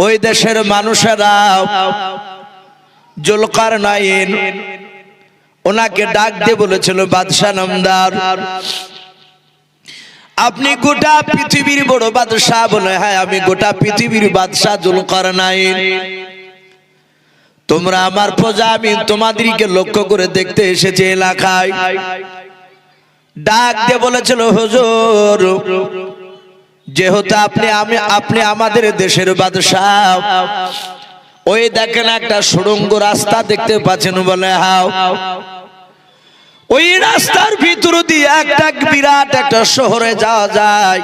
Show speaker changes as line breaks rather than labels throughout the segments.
ওই দেশের মানুষেরা জুলকারনাইন ওনাকে ডাক দিয়ে বলেছিল, বাদশাহ নামদার, আপনি গোটা পৃথিবীর বড় বাদশাহ? বলে, হ্যাঁ আমি গোটা পৃথিবীর বাদশাহ জুলকারনাইন। তোমরা আমার প্রজা, আমি তোমাদেরকে লক্ষ্য করে দেখতে এসেছি এলাকায়। ডাক দিয়ে বলেছিল, হুজুর যেহেতু আপনি আমাদের দেশের বাদশাহ, ওই দেখেন একটা সুড়ঙ্গ রাস্তা দেখতে পাচ্ছেন? বলে, হ্যাঁ। ওই রাস্তার ভিতর দিয়ে একটা বিরাট একটা শহরে যাওয়া যায়।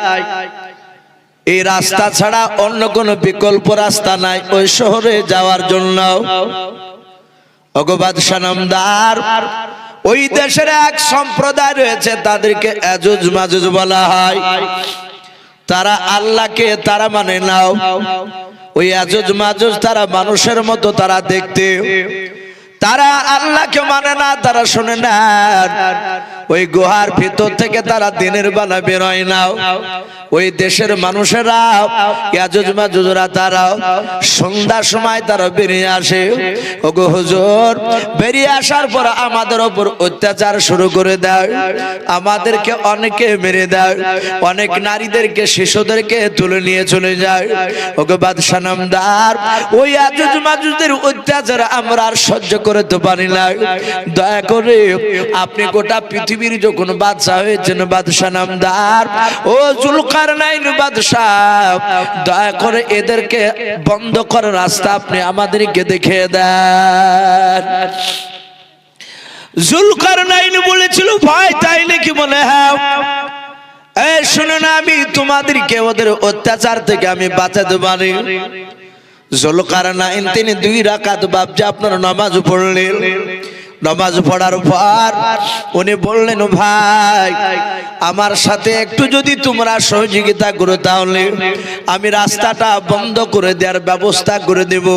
এই রাস্তা ছাড়া অন্য কোনো বিকল্প রাস্তা নাই ওই শহরে যাওয়ার জন্য। ওগো বাদশাহ নামদার, ওই দেশের এক সম্প্রদায় রয়েছে, তাদেরকে ইয়াজুজ মাজুজ বলা হয়। তারা আল্লাহকে তারা মানে নাও। ওই ইয়াজুজ মাজুজ তারা মানুষের মতো তারা দেখতে, তারা আল্লাহকে মানে না, তারা শুনে না। ওই গুহার ভিতর থেকে তারা দিনের বেলা বেরোয় না। ওই দেশের মানুষেরা ইয়াজুজ মাজুজরা তারা সন্ধ্যার সময় তারা বেরিয়ে আসে। ওগো হুজুর, বেরিয়ে আসার পর আমাদের উপর অত্যাচার শুরু করে দেয়, আমাদেরকে অনেকে মেরে দেয়, অনেক নারীদেরকে শিশুদেরকে তুলে নিয়ে চলে যায়। ওগো বাদশাহ নামদার, ওই ইয়াজুজ মাজুজদের অত্যাচার আমরা আর সহ্য করতে পারি না। দয়া করে আপনি গোটা পৃথিবীর যখন বাদশাহ হয়েছেন বাদশাহ নামদার, ও জুলকারনাইন বাদশাহ, দয়া করে এদেরকে বন্ধ করার রাস্তা আপনি আমাদেরকে দেখিয়ে দেন। জুলকারনাইন বলেছিল, ভাই তাই নাকি? বলে, হ্যাঁ। এই শুনুন, আমি তোমাদেরকে ওদের অত্যাচার থেকে আমি বাঁচাতে পারি। জুলকারনাইন তিনি 2 রাকাত বাবজি আপনার নামাজ পড়লেন। নামাজ পড়ার পর উনি বললেন, ভাই আমার সাথে একটু যদি তোমরা সহযোগিতা করো তাহলে আমি রাস্তাটা বন্ধ করে দেওয়ার ব্যবস্থা করে দেব।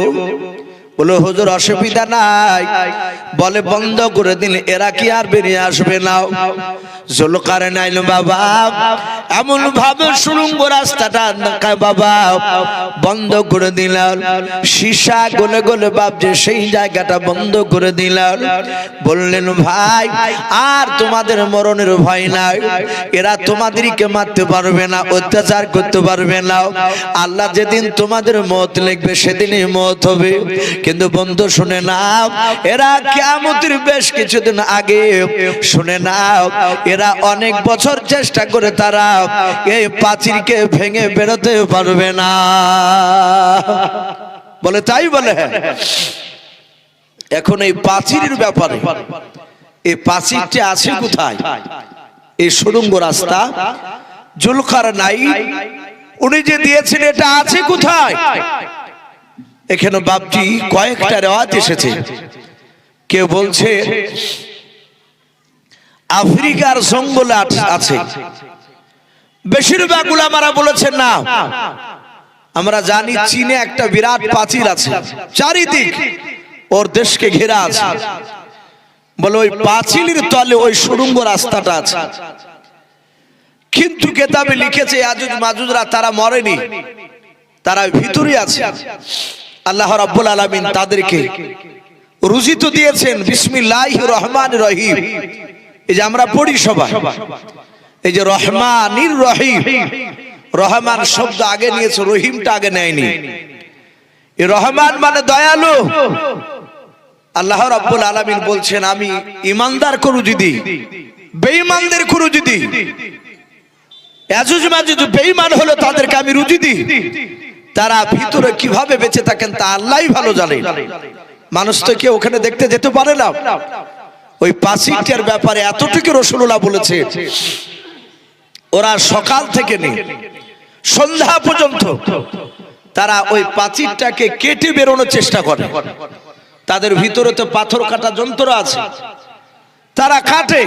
বলে, হুজুর অসুবিধা নাই। বলে, বন্ধ করে দিলে এরা কি আর বেরিয়ে আসবে না? জুলকারনাইন বাবা এমন ভাবে সুড়ঙ্গ রাস্তাটা বাবা বন্ধ করে দিলেন। সীসা গলে গলে বাবজি সেই জায়গাটা বন্ধ করে দিলেন। বললেন, ভাই আর তোমাদের মরণের ভয় নাই, এরা তোমাদেরকে মারতে পারবে না, অত্যাচার করতে পারবে না। আল্লাহ যেদিন তোমাদের মওত লিখবে সেদিনই মওত হবে। কিন্তু বন্ধু শুনে নাও, এরা কিয়ামতের বেশ কিছুদিন আগে শুনে নাও, এরা অনেক বছর চেষ্টা করে তারা এই প্রাচীরকে ভেঙে বেরোতে পারবে না। বলে, তাই? বলে, হ্যাঁ। এখন এই প্রাচীরের ব্যাপারে, এই প্রাচীরটি আছে কোথায়? এই সুড়ঙ্গ রাস্তা জুলকারনাইন উনি যে দিয়েছেন, এটা আছে কোথায়? এখানে বাবজি কয়েকটা রিওয়ায়াত এসেছে। কেউ বলছে আফ্রিকার জঙ্গলে আছে, বেশিরভাগ উলামারা বলেছেন না। আমরা জানি চীনে একটা বিরাট প্রাচীর আছে, চারিদিক ওর দেশকে ঘেরা আছে। বলে ওই প্রাচীরের তলে ওই সুড়ঙ্গ রাস্তাটা আছে। কিন্তু কিতাবে লিখেছে ইয়াজুজ মাজুজরা তারা মরেনি, তারা ভিতরে আছে। আল্লাহ রাব্বুল আলামিন তাদেরকে রুজি তো দিয়েছেন। বিসমিল্লাহির রহমানির রহিম, এই যে আমরা পড়ি সবাই, এই যে রহমানির রহিম, রহমান শব্দ আগে নিয়েছে, রহিমটা আগে নেয়নি। এই রহমান মানে দয়ালু। আল্লাহ রাব্বুল আলামিন বলছেন, আমি ঈমানদার করু যদি, বেঈমানদের করু যদি, ইয়াজুজ মাজুজ বেঈমান হলো তাদেরকে আমি রুজি দিই। তারা ভিতরে কিভাবে বেঁচে থাকেন তা আল্লাহই ভালো জানে। মানুষ তো কেউ ওখানে দেখতে যেতে পারে না। ওই প্রাচীরটার ব্যাপারে এতটুকু রাসূলুল্লাহ বলেছে, ওরা সকাল থেকে নিয়ে সন্ধ্যা পর্যন্ত তারা ওই প্রাচীরটাকে কেটে বেরোনোর চেষ্টা করে। তাদের ভিতরে তো পাথর কাটা যন্ত্র আছে, তারা কাটে,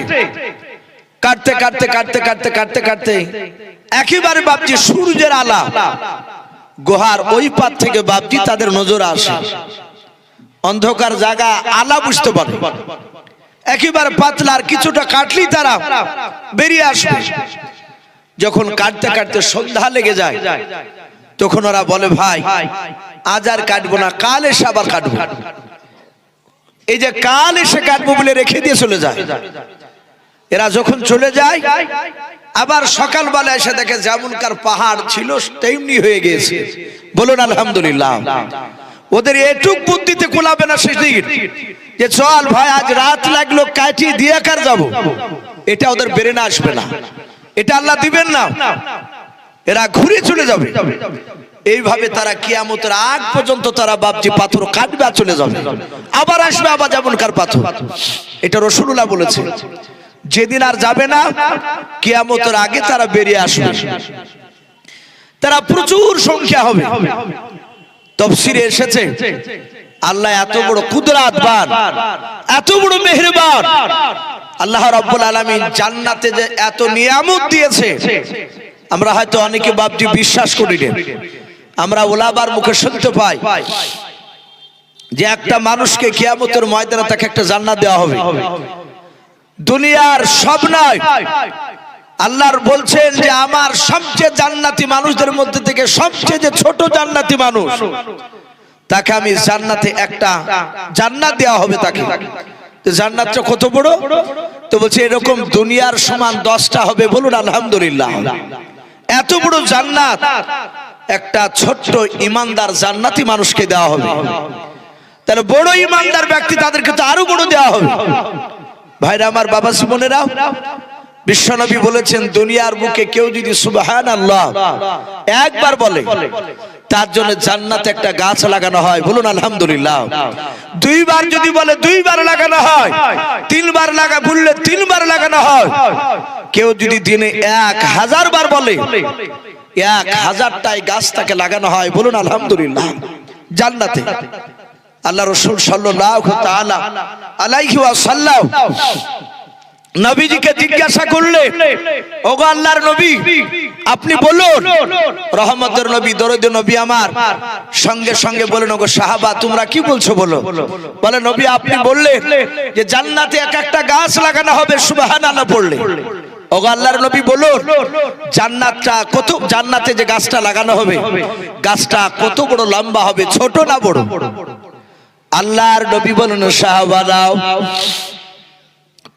কাটতে কাটতে কাটতে কাটতে কাটতে কাটতে একেবারে বাবজি সূর্যের আলা গুহার ওই পার থেকে বাবজি তাদের নজর আসে। অন্ধকার জায়গা, আলা বুঝতে পারে, একেবারে পাতলা, আর কিছুটা কাটলেই তারা বেরিয়ে আসবে। যখন কাটতে কাটতে সন্ধ্যা লেগে যায়, তখন ওরা বলে ভাই আজ আর কাটবো না, কাল এসে আবার কাটবো। এই যে কাল এসে কাটবো বলে রেখে দিয়ে চলে যায়। এরা যখন চলে যায় আবার সকালবেলা এসে দেখে যেমনকার পাহাড় ছিল তেমনি হয়ে গিয়েছে। বলুন আলহামদুলিল্লাহ। ওদের এটুক বুদ্ধিতে কোলাবে না সেদিন যে চল ভাই আজ রাত লাগলো কাটিয়ে দিয়ে কার যাবো, এটা ওদের ব্রেনে আসবে না, এটা আল্লাহ দিবেন না। এরা ঘুরে চলে যাবে। এইভাবে তারা কিয়ামতের আগ পর্যন্ত তারা বাপজি পাথর কাটবে আর চলে যাবে, আবার আসবে আবার যেমনকার পাথর। এটা রাসূলুল্লাহ বলেছে। যেদিন আর যাবে না কিয়ামতের আগে তারা বেরিয়ে আসবে, তারা প্রচুর সংখ্যা হবে। তাফসীরে এসেছে আল্লাহ এত বড় কুদরতবান, এত বড় মেহেরবান, আল্লাহ রাব্বুল আলামিন জান্নাতে যে এত নিয়ামত দিয়েছে আমরা হয়তো অনেকে বাপজি বিশ্বাস করি না। আমরা ওলামার মুখে শুনতে পাই যে একটা মানুষকে কিয়ামতের ময়দানে তাকে একটা জান্নাত দেওয়া হবে। দুনিয়ার সব নয়, আল্লাহর বলছেন যে আমার সবচেয়ে জান্নাতি মানুষদের মধ্যে থেকে সবচেয়ে যে ছোট জান্নাতি মানুষ তাকে আমি জান্নাতে একটা জান্নাত দেওয়া হবে। তাকে জান্নাতটা কত বড়, তো বলছে এরকম দুনিয়ার সমান 10টা হবে। বলুন আলহামদুলিল্লাহ। এত বড় জান্নাত একটা ছোট্ট ইমানদার জান্নাতি মানুষকে দেওয়া হবে। তাহলে বড় ইমানদার ব্যক্তি তাদেরকে তো আরো বড় দেওয়া হবে। ভাইরা আমার, বাবা বোনেরা, বিশ্বনবী বলেছেন দুনিয়ার বুকে কেউ যদি সুবহানাল্লাহ একবার বলে তার জন্য জান্নাতে একটা গাছ লাগানো হয়। বলুন আলহামদুলিল্লাহ। দুইবার যদি বলে 2বার লাগানো হয়, 3বার বললে 3বার লাগানো হয়। কেউ যদি দিনে 1000 বার বলে 1000টাই গাছ তাকে লাগানো হয়। বলুন আলহামদুলিল্লাহ। জান্নাতে আল্লাহ রাসূল সাল্লাল্লাহু তাআলা আলাইহি ওয়াসাল্লাম নবীজিকে জিজ্ঞাসা করলে, ওগো আল্লাহর নবী আপনি বলুন। রহমতের নবী, দরুদ নবী আমার সঙ্গে সঙ্গে বলেন, ওগো সাহাবা তোমরা কি বলছো বলো। বলে নবী আপনি বললেন যে জান্নাতে এক একটা গাছ লাগানো হবে সুবহানাল্লাহ পড়লে। ওগো আল্লাহর নবী বলুন জান্নাতটা কত, জান্নাতে যে গাছটা লাগানো হবে গাছটা কত বড় লম্বা হবে, ছোট না বড়? আল্লাহর নবী বলেন সাহাবারাও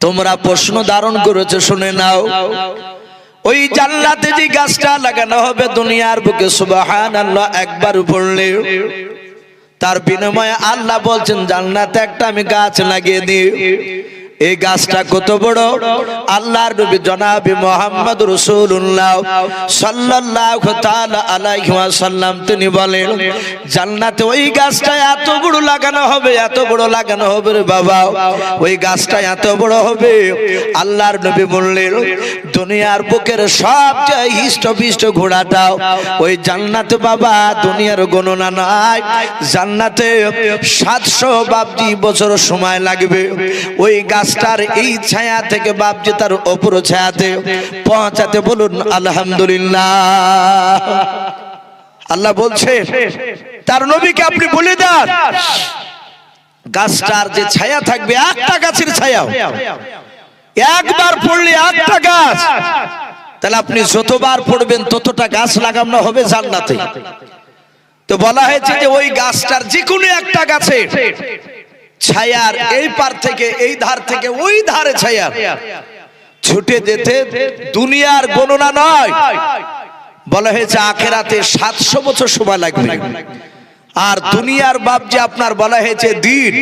তোমরা প্রশ্ন ধারণ করেছো, শুনে নাও। ওই জান্নাতে যে গাছটা লাগানো হবে দুনিয়ার বুকে সুবহানাল্লাহ একবার পড়লে তার বিনিময়ে আল্লাহ বলছেন জান্নাতে একটা আমি গাছ লাগিয়ে দিই। এই গাছটা কত বড়? আল্লাহর নবী জনাবে মুহাম্মদ রাসূলুল্লাহ সাল্লাল্লাহু তাআলা আলাইহি ওয়াসাল্লাম তিনি বলেন জান্নাতে ওই গাছটা এত বড় লাগানো হবে, এত বড় লাগানো হবে রে বাবা, ওই গাছটা এত বড় হবে। আল্লাহর নবী বললেন দুনিয়ার বুকের সবচেয়ে হিষ্টপিষ্ট ঘোড়াটাও ওই জান্নাতে বাবা দুনিয়ার গণনা নাই। জান্নাতে 700 বাপজি বছর সময় লাগবে ওই গাছটার এই ছায়া থেকে বাপজি তার উপর ছায়াতে পৌঁছাতে। বলুন আলহামদুলিল্লাহ। আল্লাহ বলছে তার নবীকে আপনি বলে দেন গাছটার যে ছায়া থাকবে একটা গাছের ছায়া একবার পড়লে একটা গাছ, তাহলে আপনি যতবার পড়বেন ততটা গাছ লাগানো হবে জান্নাতে। তো বলা হয়েছে যে ওই গাছটার যে কোনো একটা গাছে ছায়ার এই পার থেকে এই ধার থেকে ওই ধারে ছায়া ছুটে যেতে দুনিয়ার গণনা নয়, বলা হয়েছে আখিরাতে 700 বছর সময় লাগবে। আর দুনিয়ার বাপ যে আপনার বলা হয়েছে দিন,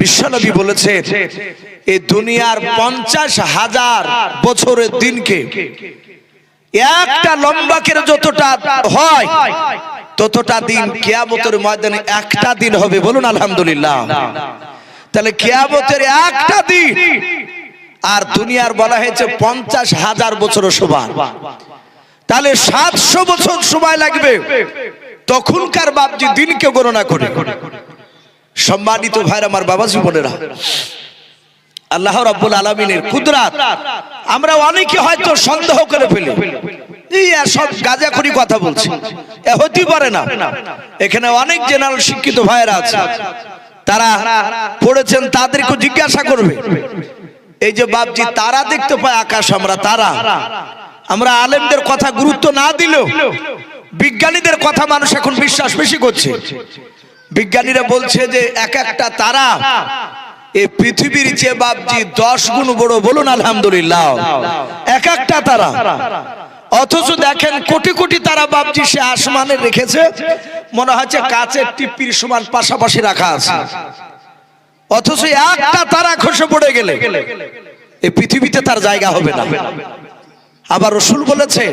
বিশ্বনবী বলেছে এই দুনিয়ার 50,000 বছরের দিনকে একটা লম্বাকের যতটা হয় ততটা দিন কিয়ামতের ময়দানে একটা দিন হবে। বলুন আলহামদুলিল্লাহ। তাহলে কিয়ামতের একটা দিন আর দুনিয়ার বলা হয়েছে 50,000 বছর সমান, তাহলে 700 বছর সময় লাগবে। তখনকার বাপজি দিনকে গণনা করে। সম্মানিত ভাইরা আমার, বাবা জীবনেরা, আল্লাহ রাব্বুল আলামিনের কুদরত আমরা অনেকে হয়তো সন্দেহ করে ফেলি, এই সব গাঁজাখুরি কথা বলছি, এ হতে পারে না। এখানে অনেক জেনারেল শিক্ষিত ভাইরা আছে, তারা পড়েছেন, তাদেরকে জিজ্ঞাসা করবে। এই যে বাপজি তারা দেখতে পায় আকাশ, আমরা তারা, আমরা আলেমদের কথা গুরুত্ব না দিলেও বিজ্ঞানীদের কথা মানুষ এখন বিশ্বাস বেশি করছে। বিজ্ঞানীরা বলছে যে এক একটা তারা এই পৃথিবীর চেয়ে বাপজি 10 গুণ বড়। বলুন আলহামদুলিল্লাহ। এক একটা তারা, অথচ দেখেন কোটি কোটি তারা বাপজি সে আসমানে রেখেছে, মনে হচ্ছে কাচের টিপ্পির সমান পাশাপাশি রাখা আছে। অথচ একটা তারা খসে পড়ে গেলে এই পৃথিবীতে তার জায়গা হবে না। আবার রাসূল বলেছে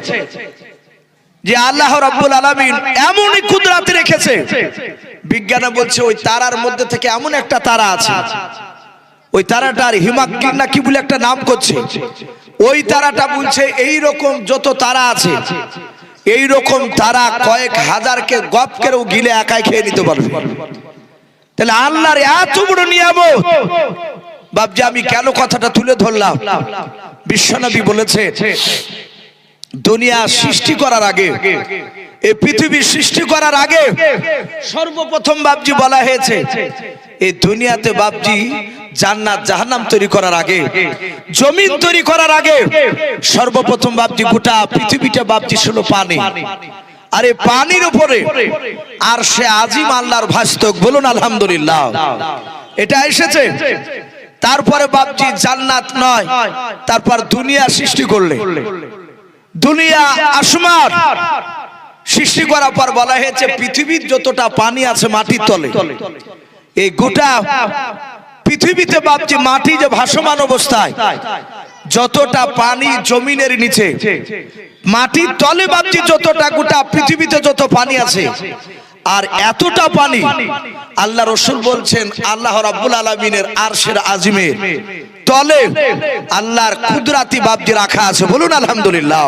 যে আল্লাহ রাব্বুল আলামিন এমনই কুদরত রেখেছে, বিজ্ঞানে বলছে ওই তারার মধ্যে থেকে এমন একটা তারা আছে, ওই তারাটার হিমাক্কির না কি বলে একটা নাম করছে, ওই তারাটা বলছে এই রকম যত তারা আছে এই রকম তারা কয়েক হাজারকে গপ করেও গিলে একাই খেয়ে নিতে পারবে। তাহলে আল্লাহর এত বড় নিয়ামত বাপজি। আমি কেন কথাটা তুলে ধরলাম, বিশ্বনবী বলেছে দুনিয়া সৃষ্টি করার আগে, এই পৃথিবী সৃষ্টি করার আগে সর্বপ্রথম বাপজি বলা হয়েছে এই দুনিয়াতে বাপজি জান্নাত জাহান্নাম তৈরি করার আগে, জমিন তৈরি করার আগে সর্বপ্রথম বাপজি গোটা পৃথিবীটা বাপজি ছিল পানি। আর এই পানির উপরে আর সে আজিম আল্লাহর ভাস্তক। বলুন আলহামদুলিল্লাহ। এটা এসেছে তারপরে বাপজি জান্নাত নয়, তারপর দুনিয়া সৃষ্টি করলে, দুনিয়া আসমান সৃষ্টি করার পর বলা হয়েছে পৃথিবীর যতটা পানি আছে মাটির তলে, এই গোটা পৃথিবীতে বাপজি মাটি যে ভাসমান অবস্থায় যতটা পানি জমিনের নিচে, মাটির তলে বাপজি যতটা গোটা পৃথিবীতে যত পানি আছে, আর এতটা পানি আল্লাহ রাসূল বলছেন আল্লাহ রাব্বুল আলামিনের আরশের আজিমের তলে আল্লাহর কুদরতি বাপজি রাখা আছে। বলুন আলহামদুলিল্লাহ।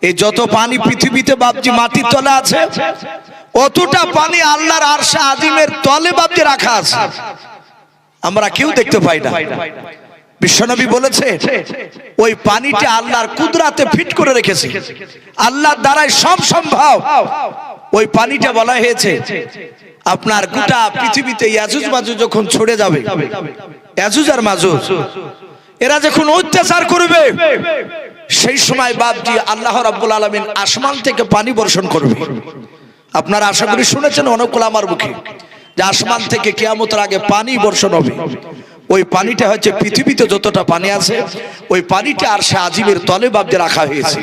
এই যত পানি পৃথিবীতে বাপজি মাটির তলে আছে, অতটা পানি আল্লাহর আরশে আজিমের তলে বাপজি রাখা আছে, আমরা কেউ দেখতে পাই না। বিশ্বনবী বলেছে ওই পানিটা আল্লাহর কুদরতে ফিট করে রেখেছে, আল্লাহর দ্বারাই সব সম্ভব। ওই পানিটা বলা হয়েছে আপনার গোটা পৃথিবীতে ইয়াজুজ মাজুজ যখন ছড়ে যাবে, ইয়াজুজ আর মাজুজ এরা যখন অত্যাচার করবে, সেই সময় বাপজি আল্লাহ রাব্বুল আলামিন আসমান থেকে পানি বর্ষণ করবে। আপনারা আশা করি শুনেছেন অনেক আমার মুখে যে আসমান থেকে কিয়ামতের আগে পানি বর্ষণ হবে। ওই পানিটা হচ্ছে পৃথিবীতে যতটা পানি আছে ওই পানিটা আরশে আজিমের তলে বাপজি রাখা হয়েছে।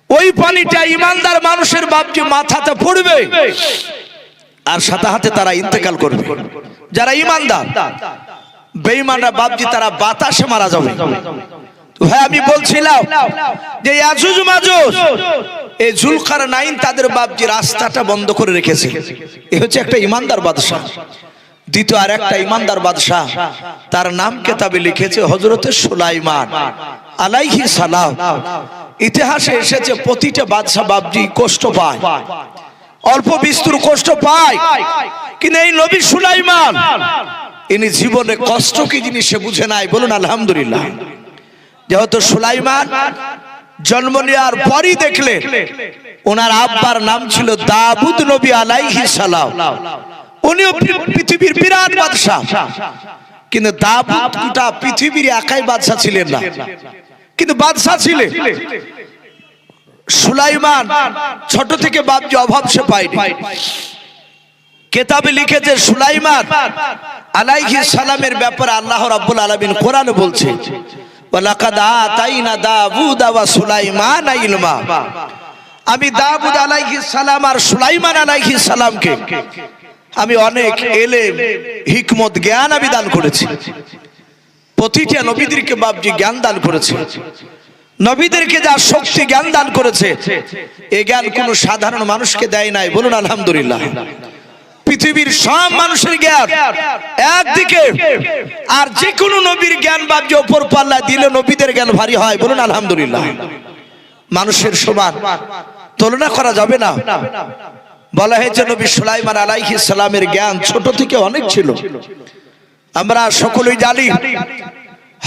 ওই পানিটা ইমানদার মানুষের বাপজি মাথাতে পড়বে আর সাথে সাথে তারা ইন্তেকাল করবে। যারা ইমানদার, বেঈমানরা বাপজি তারা বাতাসে মারা যাবে। হ্যাঁ, আমি বলছিলাম যে ইয়াজুজ মাজুজ এই জুলকারনাইন তাদের বাপজি রাস্তাটা বন্ধ করে রেখেছে। এ হচ্ছে একটা ইমানদার বাদশা। দ্বিতীয় আর একটা ইমানদার বাদশা, তার নাম কেতাবে লিখেছে হযরতে সুলাইমান আলাইহিস সালাম। ইতিহাসে এসেছে প্রতিটা বাদশা বাপজি কষ্ট পায়, অল্প বিস্তর কষ্ট পায়, কিন্তু এই নবী সুলাইমান ইনি জীবনে কষ্ট কি জিনিস সে বুঝে নাই। বলুন আলহামদুলিল্লাহ। যেহেতু সুলাইমান জন্ম নেওয়ার পরই দেখলেন ওনার আব্বার নাম ছিল দাউদ নবী আলাইহিস সালাম। উনিও পৃথিবীর বিরাট বাদশা, কিন্তু দাউদ গোটা পৃথিবীর একাই বাদশা ছিলেন না, কিন্তু বাদশা ছিলেন। সুলাইমান ছোট থেকে বাপজি অভাব সে পায়নি। কেতাবে লিখেছে সুলাইমান আলাইহিস সালামের ব্যাপারে আল্লাহ রাব্বুল আলামিন কোরআনে বলছে ওয়ালাকাদ আতাইনা দাউদা ওয়া সুলাইমানা ইলমা। আমি দাউদ আলাইহিস সালাম আর সুলাইমান আলাইহিস সালামকে আমি অনেক ইলম হিকমত জ্ঞান আমি দান করেছি। প্রতিটা নবীদেরকে বাপজি জ্ঞান দান করেছে। নবীদেরকে যা শক্তি জ্ঞান দান করেছে এই জ্ঞান কোন সাধারণ মানুষকে দেয় নাই। বলুন আলহামদুলিল্লাহ। পৃথিবীর সব মানুষের জ্ঞান একদিকে, আর যে কোনো নবীর জ্ঞান বাপজি উপর পাল্লা দিলে নবীদের জ্ঞান ভারী হয়। বলুন আলহামদুলিল্লাহ। মানুষের সমান তুলনা করা যাবে না। বলা হয়েছে নবী সুলাইমান আলাইহিস সালামের জ্ঞান ছোট থেকে অনেক ছিল। আমরা সকলেই জানি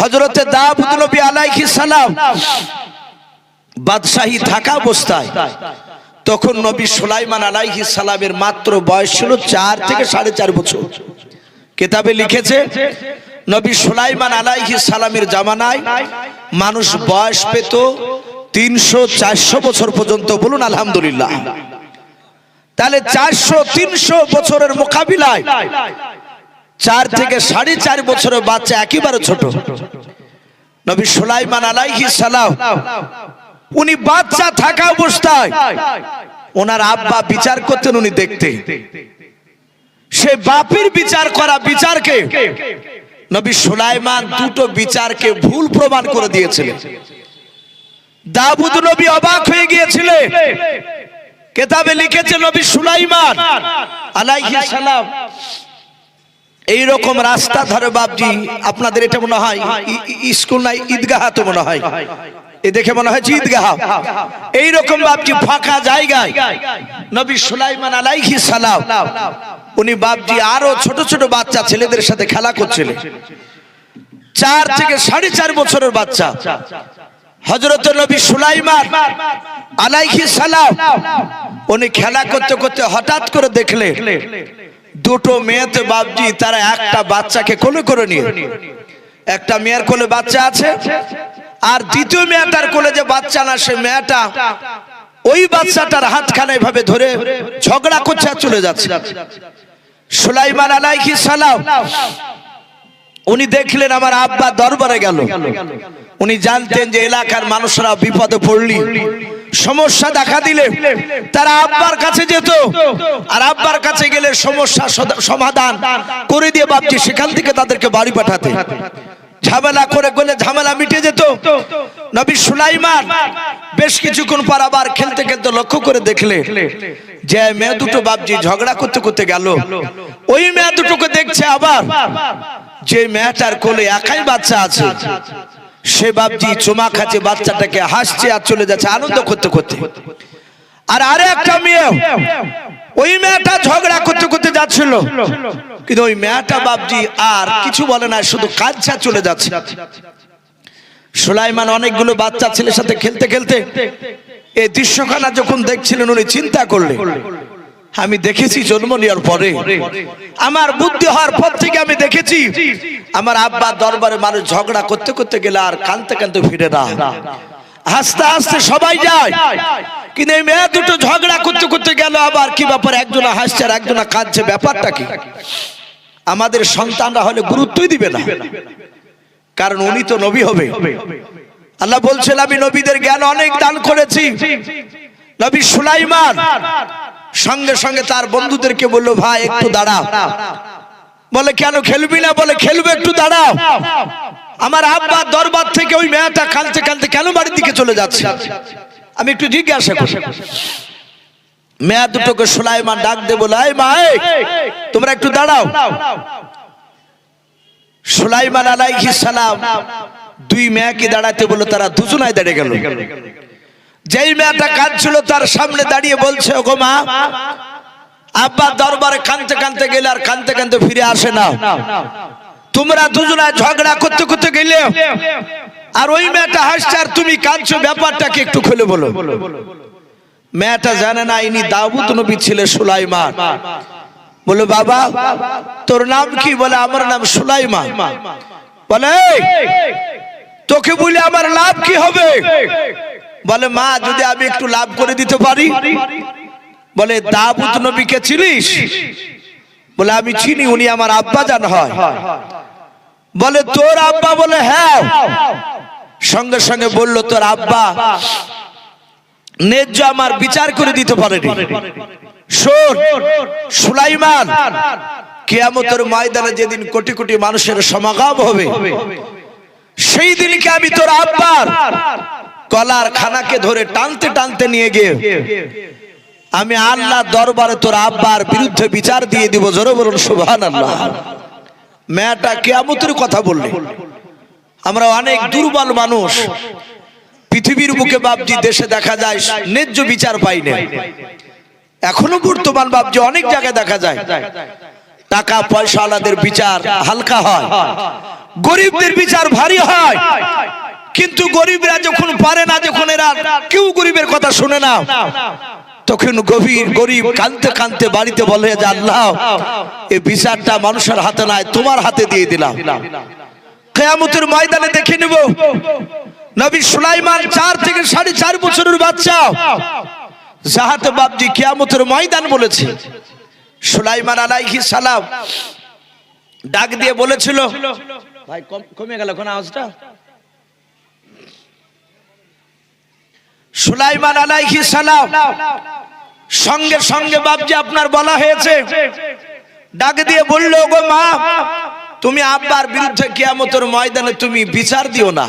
হযরতে দাউদ নবী আলাইহিস সালাম বাদশাহী থাকা অবস্থায় তখন নবী সুলাইমান আলাইহিস সালামের মাত্র বয়স ছিল 4 থেকে 4.5 বছর। কিতাবে লিখেছে নবী সুলাইমান আলাইহিস সালামের জামানায় মানুষ বয়স পেত 300-400 বছর পর্যন্ত, বলুন আলহামদুলিল্লাহ। তাহলে 400-300 বছরের মোকাবিলায় 4 থেকে 4.5 বছরের বাচ্চা একেবারে ছোট। নবী সুলাইমান আলাইহিস সালাম উনি বাচ্চা থাকা অবস্থায় ওনার আব্বা বিচার করতেন, উনি দেখতে। সে বাপের বিচার করা বিচারকে নবী সুলাইমান দুটো বিচারকে ভুল প্রমাণ করে দিয়েছিলেন। দাউদ নবী অবাক হয়ে গিয়েছিলেন। কিতাবে লিখেছে নবী সুলাইমান আলাইহিস সালাম এইরকম রাস্তা ধরে, বাপজি আপনাদের এটা মনে হয় স্কুল নাই, ঈদগাহ তো মনে হয়, এ দেখে মনে হয় ঈদগাহ, এইরকম বাপজি ফাঁকা জায়গায় নবী সুলাইমান আলাইহিস সালাম উনি বাপজি আরো ছোট ছোট বাচ্চা ছেলেদের সাথে খেলা করছিলেন। 4 থেকে 4.5 বছরের বাচ্চা। হযরত নবী সুলাইমান আলাইহিস সালাম উনি খেলা করতে করতে হঠাৎ করে দেখলেন দুটো মেয়েতে বাপজি তারা একটা বাচ্চাকে কোলে করে নিয়ে, একটা মেয়ের কোলে বাচ্চা আছে আর দ্বিতীয় মেয়েটার কোলে যে বাচ্চা না, সে মেয়েটা ওই বাচ্চাটার হাতখানা এভাবে ধরে ঝগড়া করছে আর চলে যাচ্ছে। সুলাইমান আলাইহিস সালাম উনি দেখলেন আমার আব্বা দরবারে গেল। উনি জানতেন যে এলাকার মানুষরা বিপদে পড়লি, সমস্যা দেখা দিলে তারা আব্বার কাছে যেত, আর আব্বার কাছে গেলে সমস্যা সমাধান করে দিয়ে বাপজি সেখান থেকে তাদেরকে বাড়ি পাঠাতে। ঝামেলা করে গেলে ঝামেলা মিটে যেত। নবী সুলাইমান বেশ কিছুক্ষণ পর আবার খেলতে খেলতে লক্ষ্য করে দেখলে যে মেয়ে দুটো বাপজি ঝগড়া করতে করতে গেল। ওই মেয়ে দুটোকে দেখছে আবার যে মেয়েটার কোলে একাই বাচ্চা আছে, সে বাপজি চুমা খাচ্ছে বাচ্চাটাকে, হাসছে আর চলে যাচ্ছে আনন্দ করতে করতে। আর আরে একটা মেয়ে ওই মেয়েটা ঝগড়া করতে করতে যাচ্ছিল, কিন্তু ওই মেয়েটা বাপজি আর কিছু বলে না, শুধু কাঁদছে চলে যাচ্ছে। সুলাইমান অনেকগুলো বাচ্চা ছেলের সাথে খেলতে খেলতে এই দৃশ্যখানা যখন দেখছিলেন উনি চিন্তা করলেন, আমি দেখেছি জন্ম নেওয়ার পরে, আমার বুদ্ধি হওয়ার পর থেকে আমি দেখেছি আমার আব্বার দরবারে মানুষ ঝগড়া করতে করতে গেলে আর কাঁদতে কাঁদতে ফিরে না, হাসতে হাসতে সবাই যায়। কিন্তু এই মেয়ে দুটো ঝগড়া করতে করতে গেল, আবার কি ব্যাপার একজনা হাসছে আর একজনা কাঁদছে, ব্যাপারটা কি? আমাদের সন্তানরা হলে গুরুত্বই দিবে না, কারণ উনি তো নবী হবে। আল্লাহ বলছেন আমি নবীদের জ্ঞান অনেক দান করেছি। নবী সুলাইমান সঙ্গে সঙ্গে তার বন্ধুদেরকে বললো ভাই একটু দাঁড়াও। বলে কেন খেলবি না? বলে খেলবে, একটু দাঁড়াও। আমার আব্বা দরবার থেকে ওই মেয়েটা কাঁদতে কাঁদতে কেন বাড়ির দিকে চলে যাচ্ছে, আমি একটু জিজ্ঞাসা করি। মেয়ে দুটোকে সুলাইমান ডাক দে বলে এই মা, তোমরা একটু দাঁড়াও। সুলাইমান আলাইহিস সালাম দুই মেয়েকে দাঁড়াতে বলল, তারা দুজনাই দাঁড়িয়ে গেল। যেই মেয়েটা কাঁদছিল তার সামনে দাঁড়িয়ে বলছে ওগো মা, আব্বা দরবারে কাঁদতে কাঁদতে গেলে আর কাঁদতে কাঁদতে ফিরে আসে না, তোমরা দুজনা ঝগড়া করতে করতে গেলে আর ওই মেয়েটা হাসছে আর তুমি কাঁদছো, ব্যাপারটাকে একটু খুলে বলো। মেয়েটা জানে না ইনি দাউদ নবী ছিলেন সুলাইমান। বলে বাবা তোর নাম কি? বলে আমার নাম সুলাইমান। বলে তোকে বলে আমার লাভ কি হবে? বলে মা যদি আমি একটু লাভ করে দিতে পারি। বলে দাউদ নবীকে চিনিস? বলে আমি চিনি, উনি আমার আব্বা জান হয়। বলে তোর আব্বা? বলে হ্যাঁ। সঙ্গে সঙ্গে বলল তোর আব্বা ন্যায্য আমার বিচার করে দিতে পারেনি। শোন সুলাইমান, কিয়ামতের ময়দানে যেদিন কোটি কোটি মানুষের সমাগম হবে, সেই দিনকে আমি তোর আব্বার কলার খানাকে ধরে টানতে টানতে নিয়ে গিয়ে আমি আল্লাহ দরবারে তোর আব্বার বিরুদ্ধে বিচার দিয়ে দিব। জোরে বলুন সুবহানাল্লাহ। মেয়েটা কিয়ামতের কথা বললে। আমরা অনেক দুর্বল মানুষ, পৃথিবীর বুকে বাপজি দেশে দেখা যায় ন্যায্য বিচার পাই না। এখনো বর্তমান বাপজি অনেক জায়গায় দেখা যায় টাকা পয়সাওয়ালাদের বিচার হালকা হয়, গরিবদের বিচার ভারী হয়। কিন্তু গরিবরা যখন পারে না, যখন এরা কেউ গরিবের কথা শুনে না, তখন গরিব কাঁদতে কাঁদতে বাড়িতে বলে যে আল্লাহ এই বিচারটা মানুষের হাতে নয়, তোমার হাতে দিয়ে দিলাম। কিয়ামতের ময়দানে দেখে নেব নবী সুলাইমান 4 থেকে 4.5 বছরের বাচ্চা, যাহাতে বাপজি কিয়ামতের ময়দান বলেছে। সুলাইমান আলাইহিস সালাম ডাক দিয়ে বলেছিল, ভাই কমে গেল কোন আওয়াজটা। সুলাইমান আলাইহিস সালাম সঙ্গে সঙ্গে বাপজি আপনার বলা হয়েছে, ডাক দিয়ে বলল, গো মা, তুমি আব্বার বিরুদ্ধে কিয়ামতের ময়দানে তুমি বিচার দিও না।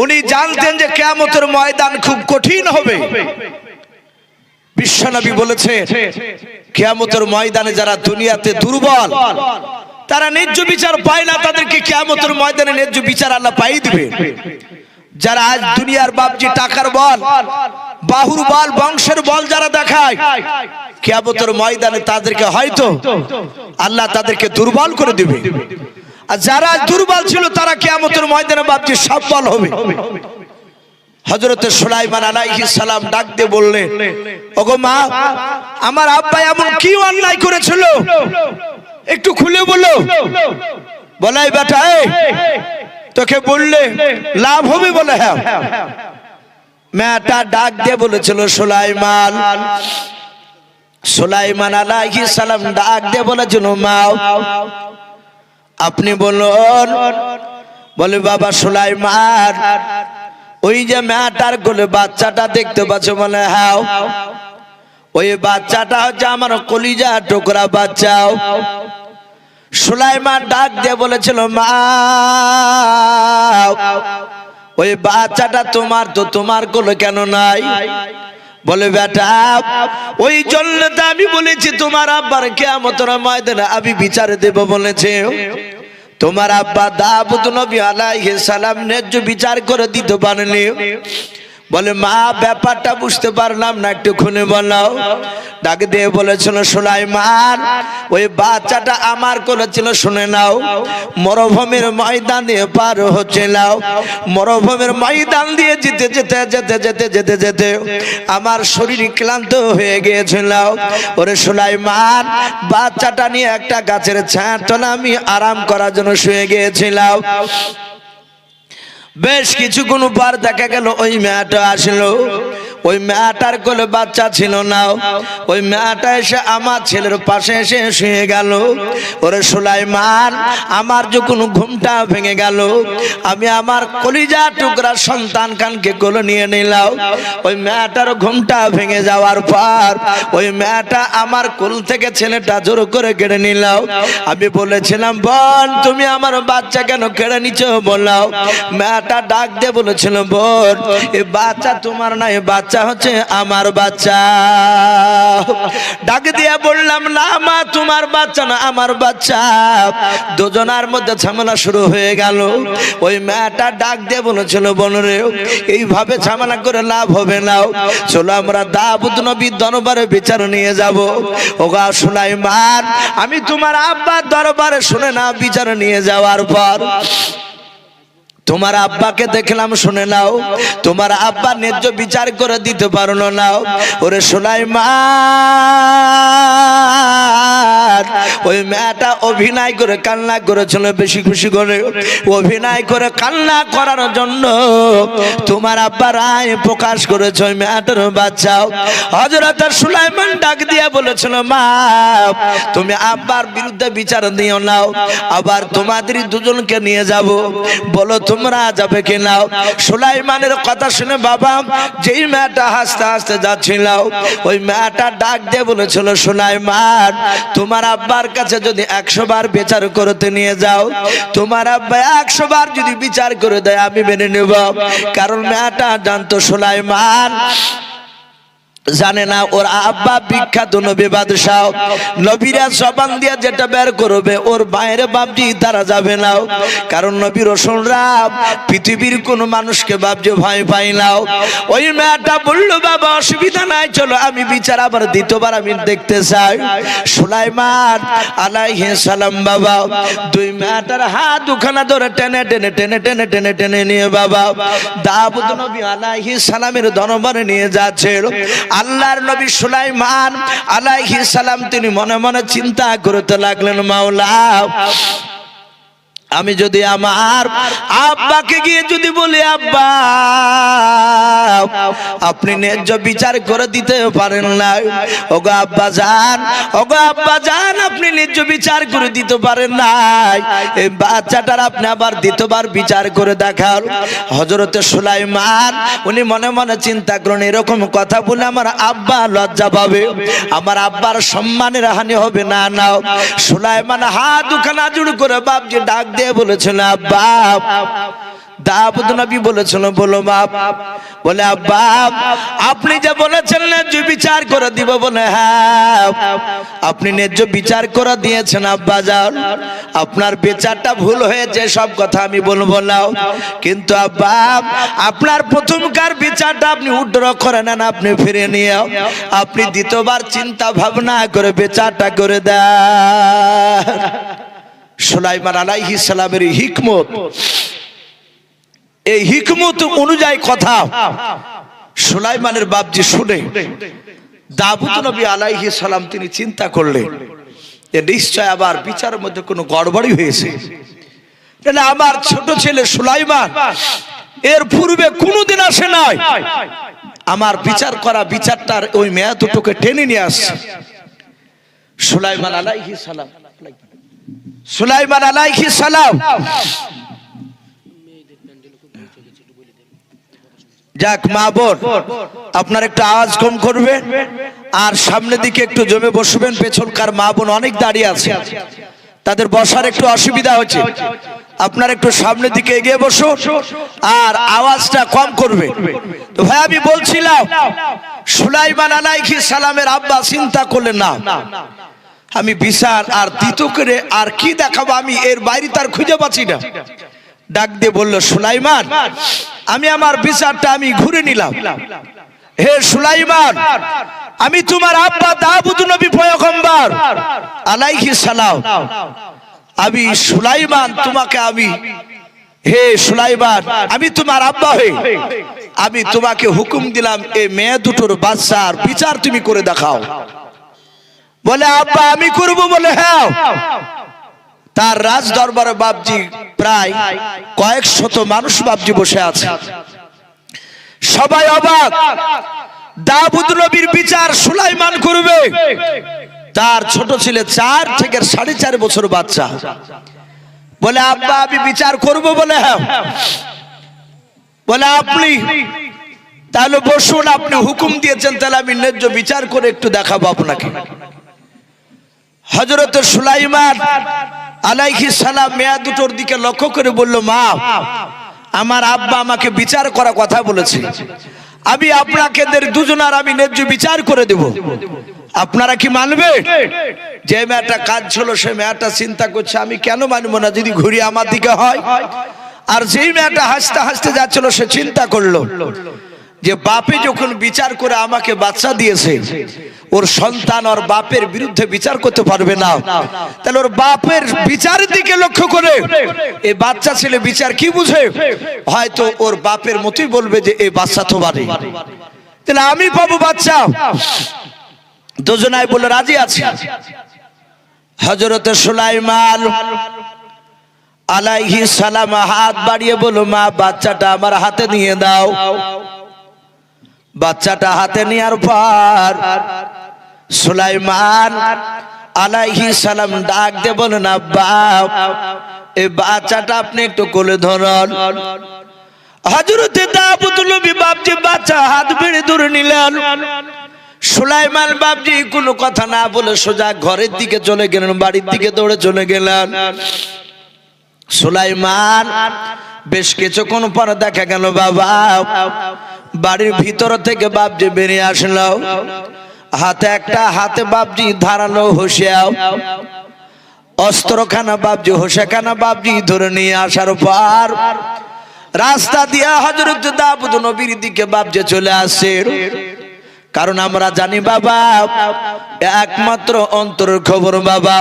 উনি জানতেন যে কিয়ামতের ময়দান খুব কঠিন হবে। বিশ্বনবী বলেছে, কিয়ামতের ময়দানে যারা দুনিয়াতে দুর্বল, তারা ন্যায্য বিচার পায় না, তাদেরকে কিয়ামতের ময়দানে ন্যায্য বিচার আল্লাহ পাইয়ে দিবে। যারা আজ দুনিয়ার বাপজি টাকার বল, বাহুর বল, বংশের বল যারা দেখায়, কিয়ামতের ময়দানে তাদেরকে হয়তো আল্লাহ তাদেরকে দুর্বল করে দিবে। আর যারা দুর্বল ছিল তারা কিয়ামতের ময়দানে বাপজি সবল হবে। হযরত সুলাইমান আলাইহিস সালাম ডাক দিয়ে বললেন, ওগো মা, আমার আব্বা এমন কি অন্যায় করেছিল একটু খুলে বলো। বলাই বেটা, তোকে বললে লাভ হবে? বলে হ্যাঁ। মেয়েটা ডাক দিয়ে বলেছিল, সুলাইমান আলাইহিস সালাম ডাক দিয়ে বলেছিল, মা আপনি বলুন। বলে, বাবা সুলাইমান, ওই যে মেয়েটার কোলে বাচ্চাটা দেখতে পাচ্ছ? বলে হ্যাঁ। ওই বাচ্চাটা হচ্ছে আমার কলিজা টুকরা বাচ্চা। সুলাইমান ডাক দিয়ে বলেছিল, মা ওই বাচ্চাটা তোমার, তো তোমার কোলে কেন নাই? বলে, বেটা, ওই জন্য তো আমি বলেছি তোমার আব্বার কিয়ামতের ময়দানে আমি বিচার দেব বলেছে। তোমার আব্বা দাউদ নবী আলাইহিস সালাম ন্যায্য বিচার করে দিতে পারেনি। বলে, মা ব্যাপারটা বুঝতে পারলাম না, একটু খুলে বলো। ডাক দিয়ে বলেছিল, সুলাইমান, ওই বাচ্চাটা আমার কোলে ছিল, শুনে নাও। মরুভূমির ময়দান দিয়ে পার হচ্ছিল, মরুভূমির ময়দান দিয়ে যেতে আমার শরীর ক্লান্ত হয়ে গিয়েছিল। ওরে সুলাইমান, বাচ্চাটা নিয়ে একটা গাছের ছায়ার তলায় আমি আরাম করার জন্য শুয়ে গিয়েছিলাম। বেশ কিছুক্ষণ পর দেখা গেল ওই মেয়েটা আসলো। ওই মেয়েটার কোলে বাচ্চা ছিল না। ওই মেয়েটা এসে আমার ছেলের পাশে এসে শুয়ে গেল। ওরে সুলাইমান, আমার যখন ঘুমটা ভেঙে গেল, আমি আমার কলিজা টুকরা সন্তান খানকে কোলে নিয়ে নিলাম। ওই মেয়েটার ঘুমটা ভেঙে যাওয়ার পর ওই মেয়েটা আমার কোল থেকে ছেলেটা জোর করে কেড়ে নিলাম। আমি বলেছিলাম, বোন, তুমি আমার বাচ্চা কেন কেড়ে নিচ্ছ? বললাম। মেয়েটা ডাক দিয়ে বলেছিল, বোন, এই বাচ্চা তোমার না, এই বাচ্চা হচ্ছে আমার বাচ্চা। ডাক দিয়ে বললাম, না মা, তোমার বাচ্চা না, আমার বাচ্চা। দুজনার মধ্যে ঝামেলা শুরু হয়ে গেল। ওই মেয়েটা ডাক দিয়ে বলেছিল, বোন রে, এইভাবে ঝামেলা করে লাভ হবে না, চলো আমরা দাউদ নবীর দরবারে বিচার নিয়ে যাব। ওগা সুলাইমান, আমি তোমার আব্বার দরবারে শুনে না বিচার নিয়ে যাওয়ার পর তোমার আব্বাকে দেখলাম, শুনে নাও, তোমার আব্বা ন্যায্য বিচার করে দিতে পারলো না। ওরে সুলাইমান, ওই মেয়েটা অভিনয় করে কান্না করেছিল, বেশি খুশি করে অভিনয় করে কান্না করার জন্য তোমার আব্বা রায় প্রকাশ করেছে ওই মেয়েটার বাচ্চা। হযরত সুলাইমান ডাক দিয়ে বলেছিল, মা, তুমি আব্বার বিরুদ্ধে বিচার দিও নাও, আবার তোমাদের দুজনকে নিয়ে যাব, বলো তোমরা যাবে কিনা। সুলাইমানের কথা শুনে বাবা, যেই মেয়েটা হাসতে হাসতে যাচ্ছিল, ওই মেয়েটা ডাক দিয়ে বলেছিল, সুলাইমান, তোমার আব্বার কাছে যদি 100 বার বিচার করতে নিয়ে যাও, তোমার আব্বা 100 বার যদি বিচার করে দেয় আমি মেনে নেব। কারণ মেয়েটা জানতো সুলাইমান জানে না ওর আব্বা বিখ্যাত নবী বাদশাহ, নবীরা জবান দিয়ে যেটা বের করবে ওর বাইরে বাপজি তারা যাবে না। কারণ নবী রাসূলরা পৃথিবীর কোন মানুষকে বাপজি ভয় পায় না। ওই মেয়েটা বলল, বাবা অসুবিধা নাই, চলো আমি বিচার আবার দ্বিতীয়বার আমি দেখতে চাই। সুলাইমান আলাইহিস সালাম বাবা দুই মেয়েটার হাত দুখানা ধরে টেনে টেনে টেনে টেনে টেনে টেনে নিয়ে বাবা দাউদ নবী আলাইহিস সালামের দরবারে নিয়ে যাচ্ছে। আল্লাহর নবী সুলাইমান আলাইহিস সালাম তিনি মনে মনে চিন্তা করতে লাগলেন, মাওলা আমি যদি আমার আব্বাকে গিয়ে যদি বলি, আব্বা আপনি ন্যায্য বিচার করে দিতে পারেন না, ওগো আব্বা জান, ওগো আব্বা জান, আপনি ন্যায্য বিচার করে দিতে পারেন না, এই বাচ্চাটার আপনি আবার দ্বিতীয়বার বিচার করে দেখান। হযরতে সুলাইমান উনি মনে মনে চিন্তা করেন, এরকম কথা বলে আমার আব্বা লজ্জা পাবে, আমার আব্বার সম্মানের হানি হবে না। না, সুলাইমান হাত দুখানা জোড় করে বাপজি ডাক দিয়ে বলেছিল, আব্বা। দাউদ নবী বলেছিল, বলো বাপ। বলে, আব্বা আপনি যে বলেছেন ন্যায্য বিচার করে দিব, বলে হ্যাঁ আপনি ন্যায্য বিচার করে দিয়েছেন আব্বা যান, আপনার বিচারটা ভুল হয়েছে, সব কথা আমি বলবো না, কিন্তু আব্বা আপনার প্রথমকার বিচারটা আপনি উদ্র করে নেন, আপনি ফিরে নিয়ে আপনি দ্বিতীয়বার চিন্তা ভাবনা করে বিচারটা করে দেন। সুলাইমান আলাইহিস সালামের হিকমত, এই হিকমত অনুযায়ী কথা সুলাইমানের বাপজি শুনে দাউদ নবী আলাইহিস সালাম তিনি চিন্তা করলেন যে নিশ্চয় আবার বিচারের মধ্যে কোনো গড়বড়ি হয়েছে, তাহলে আমার ছোট ছেলে সুলাইমান এর পূর্বে কোনোদিন আসে নাই, আমার বিচার করা বিচারটার ওই মেয়া দুটোকে টেনে নিয়ে আসছে। সুলাইমান আলাইহিস সালাম, সুলাইমান আলাইহিস সালাম যাক মা বোন আপনার একটু আওয়াজ কম করবেন আর সামনের দিকে একটু জমে বসবেন, পেছনকার মা বোন অনেক দাঁড়িয়ে আছে, তাদের বসার একটু অসুবিধা হচ্ছে, আপনার একটু সামনের দিকে এগিয়ে বসো আর আওয়াজটা কম করবে। তো ভাই আমি বলছিলাম সুলাইমান আলাইহিস সালামের আব্বা চিন্তা করলেন, না আমি বিচার আর দ্বিতীয় করে আর কি দেখাবো, আমি এর বাইরে তার খুঁজে পাচ্ছি না। ডাক দিয়ে বলল, সুলাইমান আমি আমার বিচারটা আমি ঘুরে নিলাম, হে সুলাইমান আমি তোমার আব্বা দাউদ নবী পয়গম্বর আলাইহিস সালাম, আমি সুলাইমান তোমাকে আমি, হে সুলাইমান আমি তোমার আব্বা হয়ে আমি তোমাকে হুকুম দিলাম এই মেয়ে দুটোর বাচ্চার বিচার তুমি করে দেখাও। বলে, আব্বা আমি করব? বলে হ্যাঁ। তার রাজ দরবারে বাপজি প্রায় কয়েক শত মানুষ বাপজি বসে আছে, সবাই অবাক, দাউদ নবীর বিচার সুলাইমান করবে, তার ছোট ছেলে 4 থেকে 4.5 বছর বাচ্চা। বলে, আব্বা আমি বিচার করব? বলে হ্যাঁ। বলে, আপনি তাহলে বসুন, আপনি হুকুম দিয়েছেন, তাহলে আমি ন্যায্য বিচার করে একটু দেখাবো আপনাকে। হযরত সুলাইমান আলাইহিস সালাম মেয়া দুটোর দিকে লক্ষ্য করে বলল, মা আমার আব্বা আমাকে বিচার করা কথা বলেছে, আমি আপনাকে দুজনার আমি ন্যায্য বিচার করে দেব, আপনারা কি মানবে? যে মেয়েটা কাজ ছিল সে মেয়েটা চিন্তা করছে, আমি কেন মানবো না যদি ঘুরি আমার দিকে হয়। আর যেই মেয়েটা হাসতে হাসতে যাচ্ছিল সে চিন্তা করলো যে বাপে যখন বিচার করে আমাকে বাচ্চা দিয়েছে, ওর সন্তান ওর বাপের বিরুদ্ধে বিচার করতে পারবে না, তাহলে ওর বাপের বিচারের দিকে লক্ষ্য করে এই বাচ্চা ছেলে বিচার কি বুঝে, হয়তো ওর বাপের মতই বলবে যে এই বাচ্চা তো বাড়ি, তাহলে আমি পাবো বাচ্চা। দুজনাই বলে রাজি আছে। হযরত সুলাইমান আলাইহিস সালাম হাত বাড়িয়ে বলল, মা বাচ্চাটা আমার হাতে নিয়ে দাও। বাচ্চাটা হাতে নেওয়ার পর সুলাইমান আলাইহিস সালাম ডাক দিয়ে বলেন, আব্বা এই বাচ্চাটা আপনি একটু কোলে ধরুন। হযরতে দাউদ নবী বাপজি বাচ্চা হাত বেড়ে ধরে নিলেন। সুলাইমান বাপজি কোনো কথা না বলে সোজা ঘরের দিকে চলে গেলেন, বাড়ির দিকে দৌড়ে চলে গেলেন। সুলাইমান বেশ কিছুক্ষণ পর দেখা গেল বাবা বাড়ির ভিতর থেকে বাপজি বেরিয়ে আসলো, হাতে একটা হাতে বাপজি ধারালো হোসেও অস্ত্রখানা বাপজি হোসেখানা বাপজি ধরে নিয়ে আসার পর রাস্তা দিয়ে হযরত দাউদ নবীর দিকে বাপজি চলে আসে। কারণ আমরা জানি বাবা একমাত্র অন্তরের খবর বাবা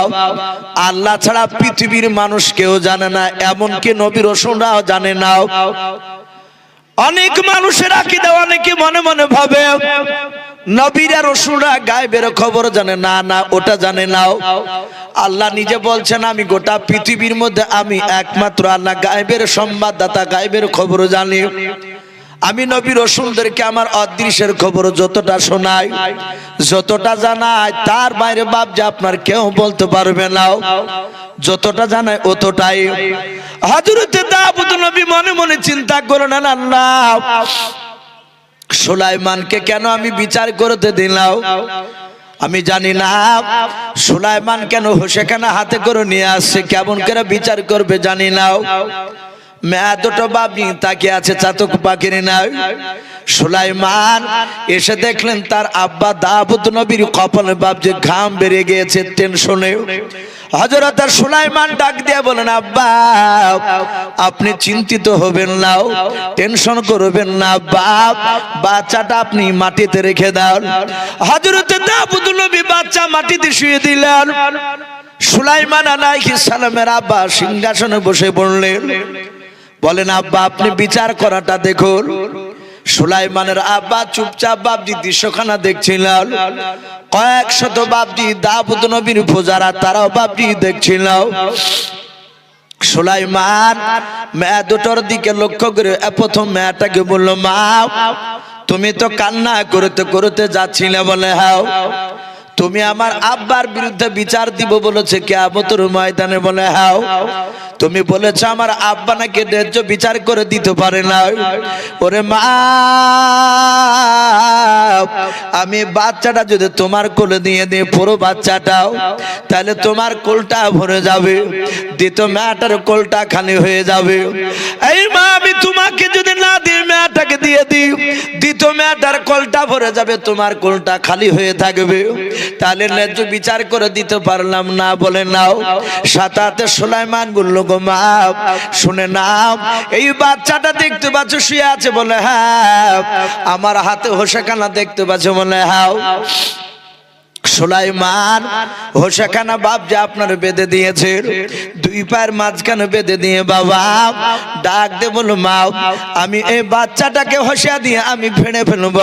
আল্লাহ ছাড়া পৃথিবীর মানুষ কেউ জানে না, এমনকি নবী রাসূলরাও জানে না। অনেক মানুষের আকীদা অনেকে মনে মনে ভাবে নবীরা রাসূলরা গায়েবের খবর জানে না, না ওটা জানে নাও। আল্লাহ নিজে বলছেন আমি গোটা পৃথিবীর মধ্যে আমি একমাত্র আল্লাহ গায়েবের সংবাদদাতা, গায়েবের খবর জানি। আমি নবী রাসূলদেরকে আমার অদৃশ্যের খবর যতটা শোনাই, যতটা জানাই, তার বাইরে বাপ যে আপনার কেউ বলতে পারবে না। যতটা জানাই অতটাই। হযরত দাউদ নবী মনে মনে চিন্তা করলেন, আল্লাহ সুলাইমানকে কেন আমি বিচার করতে দিলাম? আমি জানি না সুলাইমান কেন হোসেখানা হাতে করে নিয়ে আসছে, কেমন করে বিচার করবে জানি না। মেয়া দুটো বাবনি তাকিয়ে আছে চাতক পাখির নাই। সুলাইমান এসে দেখলেন তার আব্বা দাউদ নবীর কপালে বাপ যে ঘাম বেরিয়ে গিয়েছে টেনশনে। হযরত সুলাইমান ডাক দিয়ে বলেন, আব্বা আপনি চিন্তিত হবেন না, টেনশন করবেন না বাপ, বাচ্চাটা আপনি মাটিতে রেখে দাও। হযরত দাউদ নবী বাচ্চা মাটিতে শুয়ে দিলেন। সুলাইমান আলাইহিস সালামের আব্বা সিংহাসনে বসে পড়লেন। বলেন, আব্বা আপনি বিচার করাটা দেখুন। সুলাইমানের আব্বা চুপচাপ বাপজি দৃশ্যখানা দেখছিলেন। কয়েক শত বাপজি দাউদ নবীর প্রজারা তারাও বাপজি দেখছিল। সুলাইমান মেয়ে দুটোর দিকে লক্ষ্য করে প্রথম মেয়েটাকে বলল, মা তুমি তো কান্না করতে করতে যাচ্ছিলে, বলে হ্যাঁ। তুমি আমার আব্বার বিরুদ্ধে বিচার দিব বলেছে কিয়ামতের ময়দানে, বলে হ্যাঁ। তুমি বলেছ আমার আব্বা নাকি ন্যায্য বিচার করে দিতে পারে না। ওরে মা আমি বাচ্চাটা যদি তোমার কোলে দিয়ে দিই, পুরো বাচ্চাটাও, তাহলে তোমার কোলটা ভরে যাবে, দ্বিতীয় মেয়েটার কোলটা খালি হয়ে যাবে। এই মা আমি তোমাকে যদি না দিই, মেয়েটাকে দিয়ে দিই, দ্বিতীয় মেয়েটার কোলটা ভরে যাবে, তোমার কোলটা খালি হয়ে থাকবে, তাহলে ন্যায্য বিচার করে দিতে পারলাম না। বলে নাও। সাথে সুলাইমান বলল, গো মা শুনে নাও, এই বাচ্চাটা দেখতে পাচ্ছ শুয়ে আছে, বলে হ্যাঁ। আমার হাতে হোসেখানা দেখতে পাচ্ছ, বলে হ্যাঁ। সুলাইমান হোসেখানা বাপ যে আপনার বেঁধে দিয়েছে, দুই পায়ের মাঝখানে বেঁধে দিয়ে বাবা ডাক দে, বলো মা আমি এই বাচ্চাটাকে হোসিয়া দিয়ে আমি ভেঙে ফেলব,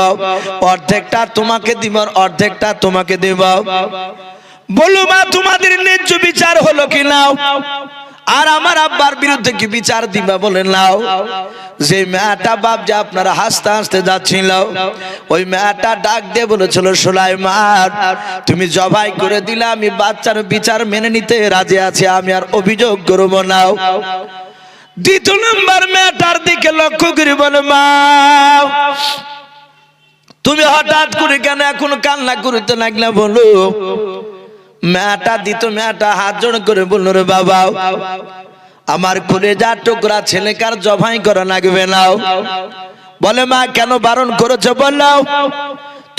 অর্ধেকটা তোমাকে দিব আর অর্ধেকটা তোমাকে দেব। বলো মা তোমাদের ন্যায্য বিচার হলো কি নাও, আর আমার আব্বার বিরুদ্ধে কি বিচার দিবা? বলে নাও। যে মেয়েটা বাপ যে আপনারা হাসতে হাসতে যাচ্ছিল, ওই মেয়েটা ডাক দিয়ে বলেছিল, সুলাইমান তুমি জবাই করে দিলে আমি বাচ্চার বিচার মেনে নিতে রাজি আছি, আমি আর অভিযোগ করবো না। দ্বিতীয় নম্বর মেয়েটার দিকে লক্ষ্য করে বলে, মা তুমি হঠাৎ করে কেন এখন কান্না করতে লাগলে? বলো। মেয়েটা দ্বিতীয় মেয়েটা হাত জোড় করে বলল, রে বাবা আমার কলেজা টুকরা ছেলেকার জবাই করা লাগবে না। বলে, মা কেন বারণ করেছো? বললাও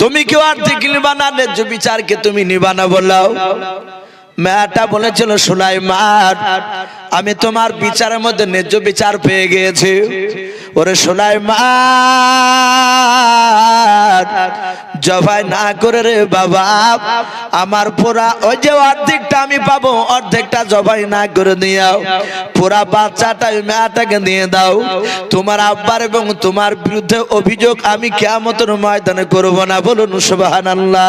তুমি কেউ আর্থিক নিবা না, ন্যায্য বিচারকে তুমি নিবা না। বললাও। মেয়েটা বলেছিল, সুলাইমান আমি তোমার বিচারের মধ্যে ন্যায্য বিচার পেয়ে গিয়েছি। ওরে সুলাইমান জবাই না করে রে বাবা, আমার পুরা ওই যে অর্ধেকটা আমি পাবো, অর্ধেকটা জবাই না করে দিও, পুরা বাচ্চাটা ওই মেয়েটাকে দিয়ে দাও। তোমার আব্বার এবং তোমার বিরুদ্ধে অভিযোগ আমি কিয়ামতের ময়দানে করব না। বলুন সুবহানাল্লাহ।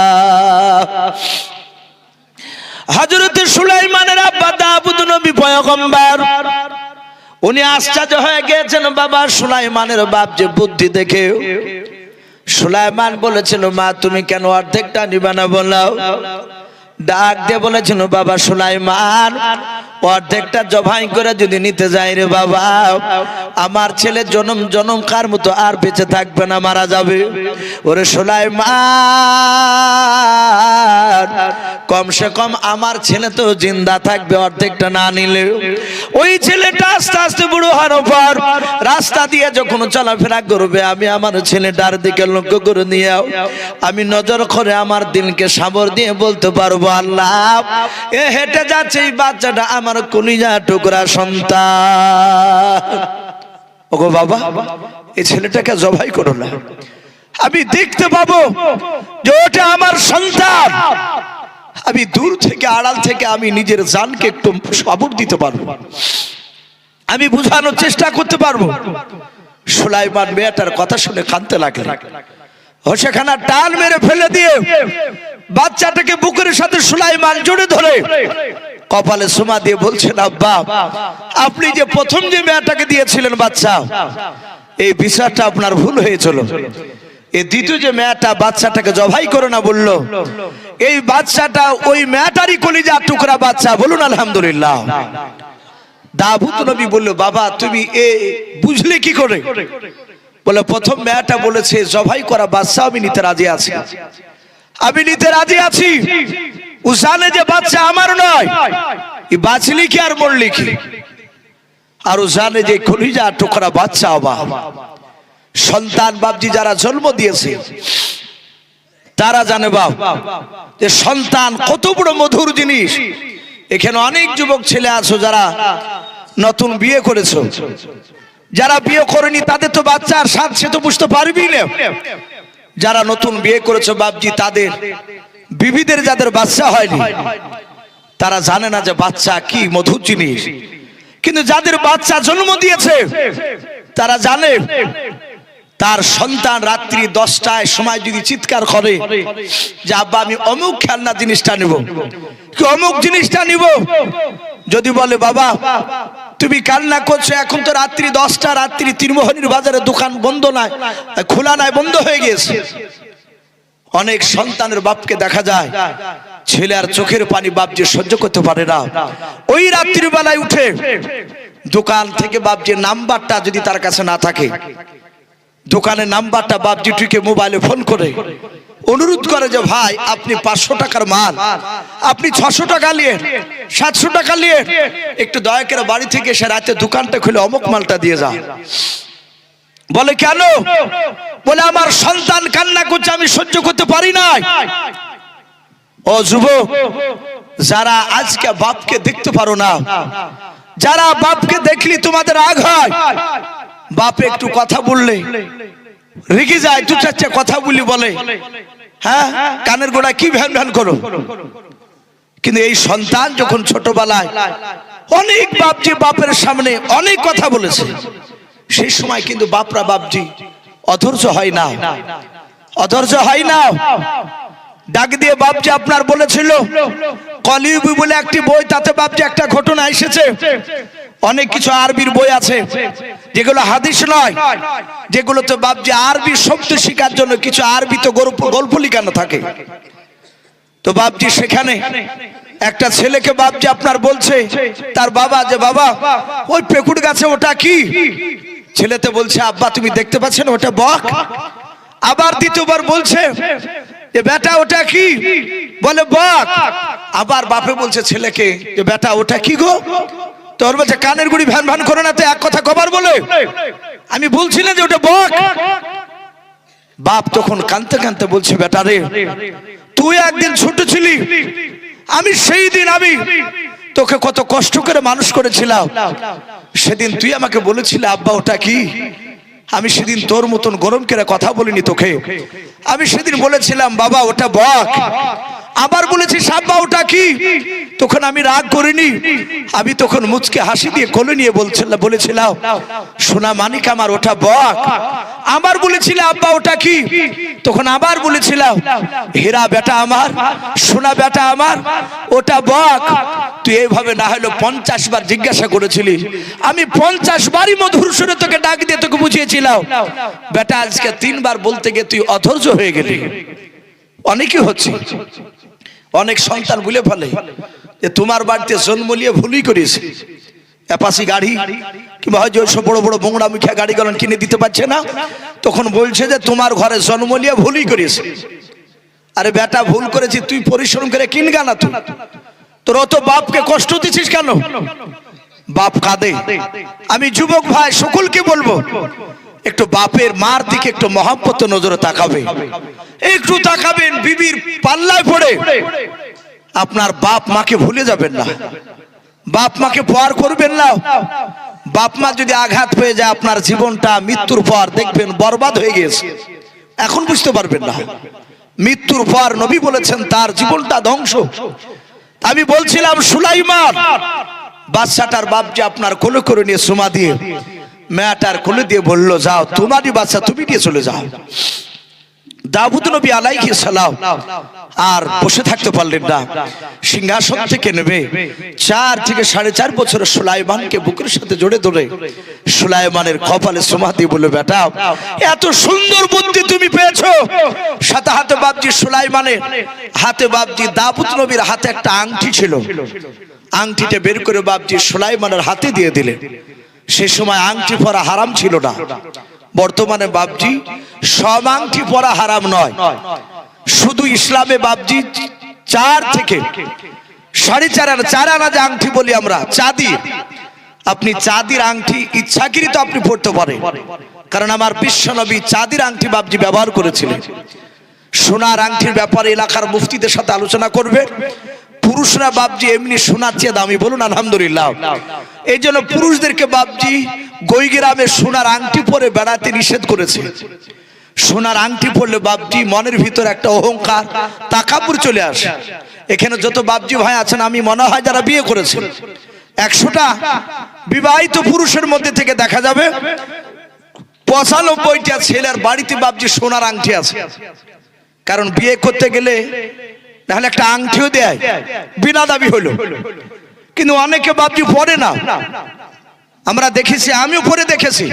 হযরত সুলাইমানের আব্বা দাউদ নবী পয়গম্বর, উনি আশ্চর্য হয়ে গিয়েছেন বাবা সুলাইমানের বাপ যে বুদ্ধি দেখে। সুলাইমান বলেছিল, মা তুমি কেন অর্ধেকটা নিবা না? বলাও। ডাক দিয়ে বলেছিল, বাবা সুলাইমান অর্ধেকটা জবাই করে যদি নিতে যাই রে বাবা, আমার ছেলে জনম জনমকার মতো আর বেঁচে থাকবে না, মারা যাবে। ওরে সুলাইমান কমসে কম আমার ছেলে তো জিন্দা থাকবে, অর্ধেকটা না নিলে। ওই ছেলেটা আস্তে আস্তে বুড়ো হওয়ার পর রাস্তা দিয়ে যখন চলাফেরা করবে, আমি আমার ছেলেটার দিকে লক্ষ্য করে নিয়ে আমি নজর করে আমার দিনকে সাবর দিয়ে বলতে পারবো, আল্লাহ এ হেঁটে যাচ্ছে এই বাচ্চাটা আমার কলিজা টুকরা সন্তান। ওগো বাবা এই ছেলেটাকে জবাই করো না, আমি দেখতে পাবো যে ওটা আমার সন্তান। আমি দূর থেকে আড়াল থেকে আমি নিজের জানকে একটু সবর দিতে পারবো, আমি বুঝানোর চেষ্টা করতে পারবো। সুলাইমান মেয়েটার কথা শুনে কাঁদতে লাগলেন। হোসেখানা টান মেরে ফেলে দিয়ে বাচ্চাটাকে বুকের সাথে সুলাইমান জড়ে ধরে কপালে সুমা দিয়ে বলছেন, আব্বা আপনি যে প্রথম যে মেয়েটাকে দিয়েছিলেন বাচ্চা, এই বিচারটা আপনার ভুল হয়েছিল। এই দ্বিতীয় যে মেয়েটা বাচ্চাটাকে জবাই করে না বললো, এই বাচ্চাটা ওই মেয়েটারই কলিজা টুকরা বাচ্চা। বলুন আলহামদুলিল্লাহ। দাউদ নবী বলল, বাবা তুমি এ বুঝলে কি করে? বলে প্রথম মেয়েটা বলেছে জবাই করা বাচ্চা আমি নিতে রাজি আছি, আমি নিতে রাজি আছি। ও জানে যে বাচ্চা আমার নয়, এই বাঁচলি কি আর মরলি কি। আর ও জানে যে কলিজা টুকরা বাচ্চা আমার সন্তান। বাপজি যারা জন্ম দিয়েছে তারা জানে বাপ যে সন্তান কত বড় মধুর জিনিস। এখানে অনেক যুবক ছেলে আছো যারা নতুন বিয়ে করেছো, যারা বিয়ে করেনি তাদের তো বাচ্চার স্বাদ সে তো বুঝতে পারবি না। যারা নতুন বিয়ে করেছো বাপজি, তাদের বিবিদের যাদের বাচ্চা হয়নি তারা জানে না যে বাচ্চা কি মধুর জিনিস। কিন্তু যাদের বাচ্চা জন্ম দিয়েছে তারা জানে তার সন্তান রাত্রি 10টায় সময় যদি চিৎকার করে যে আব্বা আমি অমুক খেলনা জিনিসটা নিব, কি অমুক জিনিসটা নিব, যদি বলে বাবা তুমি কান্না করছো এখন তো রাত্রি 10টা, রাত্রি ত্রিমোহনীর বাজারে দোকান বন্ধ নাই, খোলা নাই, বন্ধ হয়ে গেছে। অনেক সন্তানের বাপকে দেখা যায় ছেলে আর চোখের পানি বাপ যে সহ্য করতে পারে না, ওই রাত্রির বেলায় উঠে দোকান থেকে বাপ যে নাম্বারটা যদি তার কাছে না থাকে, দোকানের নাম্বারটা বাপজিটিকে মোবাইলে ফোন করে অনুরোধ করে যে ভাই আপনি 500 টাকার মাল আপনি 600 টাকা নিয়ে 700 টাকা নিয়ে একটু দয়া করে বাড়ি থেকে এসে রাতে দোকানটা খুলে অমুক মালটা দিয়ে যা। বলে কেন? বলে আমার সন্তান কান্না করছে, আমি সহ্য করতে পারি না। ও যুবক, যারা আজকে বাপকে দেখতে পারো না, যারা বাপকে দেখলি তোমাদের রাগ হয়, বাপ একটু কথা বললে রেগে যায়, দু চারটা কথা বলি বলে হ্যাঁ কানের গোড়া কি ভ্যান ভ্যান করো। কিন্তু এই সন্তান যখন ছোটবেলায় অনেক বাপজি বাপের সামনে অনেক কথা বলেছে, সেই সময় কিন্তু বাপরা বাপজি অধৈর্য হয় না, অধৈর্য হয় না। ডাক দিয়ে বাপজি আপনার বলেছিল কলিবি বলে একটি বই, তাতে বাপজি একটা ঘটনা এসেছে। অনেক কিছু আরবির বই আছে যেগুলো হাদিস নয়, যেগুলোতে বাপজি আরবি শব্দ শেখার জন্য কিছু আরবি তো গল্প লিখানো থাকে। তো বাপজি সেখানে একটা ছেলেকে বাপজি আপনার বলছে তার বাবা যে বাবা ওই পেকুড় গাছে ওটা কি? ছেলেতে বলছে আব্বা তুমি দেখতে পাচ্ছেন ওটা বক। আবার দ্বিতীয়বার বলছে যে বেটা ওটা কি? বলে বক। আবার বাপে বলছে ছেলেকে যে বেটা ওটা কি গো? তোর বলছে কানের গুড়ি ভ্যান ভ্যান করে না, তো এক কথা কবার বলে আমি বলছি না যে ওটা বক। বাপ তখন কাঁদতে কাঁদতে বলছে বেটা রে তুই একদিন ছোট ছিলি, আমি সেই দিন আমি তোকে কত কষ্ট করে মানুষ করেছিলাম, সেদিন তুই আমাকে বলেছিলি আব্বা ওটা কি? আমি সেদিন তোর মতন গরম করে কথা বলিনি তোকে, আমি সেদিন বলেছিলাম বাবা ওটা বক। আবার বলেছিস আব্বা ওটা কি? তখন আমি রাগ করিনি, আমি তখন মুচকে হাসি দিয়ে কোলে নিয়ে বলেছিলাম সোনা মানিক আমার ওটা বক। আবার বলেছিল আব্বা ওটা কি? তখন আবার বলেছিলাম হীরা বেটা আমার, সোনা বেটা আমার ওটা বক। তুই এইভাবে না হলো 50 বার জিজ্ঞাসা করেছিলি, আমি 50 বারই মধুর সুরে তোকে ডাক দিয়ে তোকে বুঝিয়েছিলাম। বেটা আজকে 3 বার বলতে গিয়ে তুই অধৈর্য হয়ে গেলি। অনেকই হচ্ছে, অনেক সন্তান ভুলে ফেলে যে তোমার বাড়িতে জন্ম নিয়ে ভুলই করেছে, অ্যাপাসি গাড়ি কিংবা হয়তো ওইসব বড় বড় বোংড়া মুখিয়া গাড়িগুলো কিনে দিতে পারছে না, তখন বলছে যে তোমার ঘরে জন্ম নিয়ে ভুলই করেছে। আরে বেটা ভুল করেছি, তুই পরিশ্রম করে কিনগা না, তুই তোর অত বাপকে কষ্ট দিচ্ছিস কেন? বাপ কাঁদে। আমি যুবক ভাই সকলকে বলবো একটু বাপের মার দিকে একটু মহব্বত নজরে তাকাবে, একটু তাকাবেন। বিবির পাল্লায় পড়ে আপনার বাপ মাকে ভুলে যাবেন না, বাপ মাকে পর করবেন না। বাপ মা যদি আঘাত পেয়ে যায় আপনার জীবনটা মৃত্যুর পর দেখবেন বরবাদ হয়ে গেছে, এখন বুঝতে পারবেন না। মৃত্যুর পর নবী বলেছেন তার জীবনটা ধ্বংস। আমি বলছিলাম সুলাইমান বাচ্চাটার বাপ যে আপনার কোলে করে নিয়ে সুমা দিয়ে মেয়েটার কোলে দিয়ে বললো যাও তোমারই বাচ্চা তুমি নিয়ে চলে যাও। দাউদ নবী আলাইহিস সালাম আর বসে থাকতে পারলেন না, সিংহাসন থেকে নেমে 4 থেকে 4.5 বছরের সুলাইমানকে বুকের সাথে জড়ে ধরে সুলাইমানের কপালে চুমা দিয়ে বলে, বেটা এত সুন্দর বুদ্ধি তুমি পেয়েছো। সাথে হাতে বাপজি সুলাইমানের হাতে বাপজি দাউদ নবীর হাতে একটা আংটি ছিল, আংটিটা বের করে বাপজি সুলাইমানের হাতে দিয়ে দিলেন। সেই সময় আংটি পরা হারাম ছিল না, বর্তমানে বাপজি সব আংটি পরা হারাম নয়, শুধু ইসলামে বাপজি 4 থেকে 4.5 আনা 4 আনা যে আংটি বলি আমরা চাঁদি, আপনি চাঁদির আংটি ইচ্ছাকৃত আপনি পড়তে পারেন, কারণ আমার বিশ্বনবী চাঁদির আংটি বাপজি ব্যবহার করেছিলেন। সোনার আংটির ব্যাপারে এলাকার মুফতিদের সাথে আলোচনা করবে। পুরুষরা বাপজি এমনি সোনার চেয়ে দামি, বলুন আলহামদুলিল্লাহ। এই জন্য পুরুষদেরকে বাপজি গৈগ্রামে সোনার আংটি পরে বেড়াতে নিষেধ করেছে। সোনার আংটি পরলে বাপজি মনের ভিতর একটা অহংকার তাকাব্বুর চলে আসে। এখানে যত বাপজি ভাই আছেন, আমি মনে হয় যারা বিয়ে করেছেন 100টা বিবাহিত পুরুষের মধ্যে থেকে দেখা যাবে 95টা ছেলের বাড়িতে বাপজি সোনার আংটি আছে। কারণ বিয়ে করতে গেলে তাহলে একটা আংটিও দেয়, বিনা দাবি হলো, কিন্তু অনেকে বাপজি পরে না। আমরা দেখেছি, আমিও পরে দেখেছি,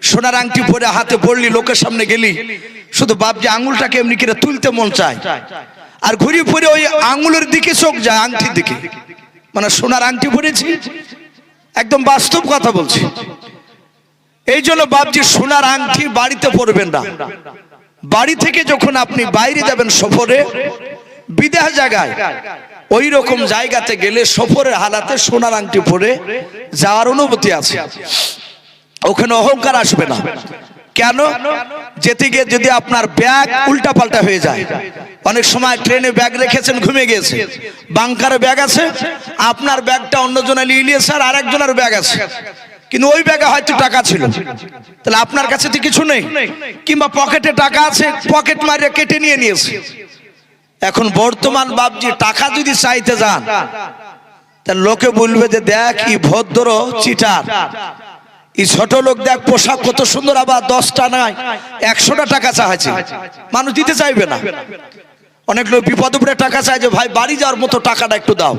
সোনার আংটি পরে হাতে পড়লি, লোকের সামনে গেলি, শুধু বাপজি আঙুলটাকে এমনি করে তুলতে মন চায়, আর ঘুরিয়ে পরে ওই আঙুলের দিকে চোখ যায়, আংটির দিকে। মানে সোনার আংটি পরেছি, একদম বাস্তব কথা বলছি। এই জন্য বাপজি সোনার আংটি বাড়িতে পরবেন না। বাড়ি থেকে যখন আপনি বাইরে যাবেন সফরে, বিদেশ জায়গায়, ওই রকম জায়গাতে গেলে সফরের হালাতে সোনার আংটি পরে যাওয়ার অনুমতি আছে, ওখানে অহংকার আসবে না। কেন? যেতে গিয়ে যদি আপনার ব্যাগ উল্টা পাল্টা হয়ে যায়, অনেক সময় ট্রেনে ব্যাগ রেখেছেন, ঘুমে গিয়েছে, বাংকারে ব্যাগ আছে, আপনার ব্যাগটা অন্যজনে নিয়ে নিয়েছে, আর আরেকজনের ব্যাগ আছে, কিন্তু ওই ব্যাগে হয়তো টাকা ছিল, তাহলে আপনার কাছে তো কিছু নেই, কিংবা পকেটে টাকা আছে, পকেট মারিয়ে কেটে নিয়ে নিয়েছে। এখন বর্তমান বাপজি টাকা যদি চাইতে যান, তাহলে লোকে বলবে যে দেখ ই ভদ্র চিটার, এই ছোট লোক দেখ পোশাক কত সুন্দর, আবার 10টা নয় 100টা টাকা চাইছে, মানুষ দিতে চাইবে না। অনেক লোক বিপদে পড়ে টাকা চায় যে ভাই বাড়ি যাওয়ার মতো টাকাটা একটু দাও।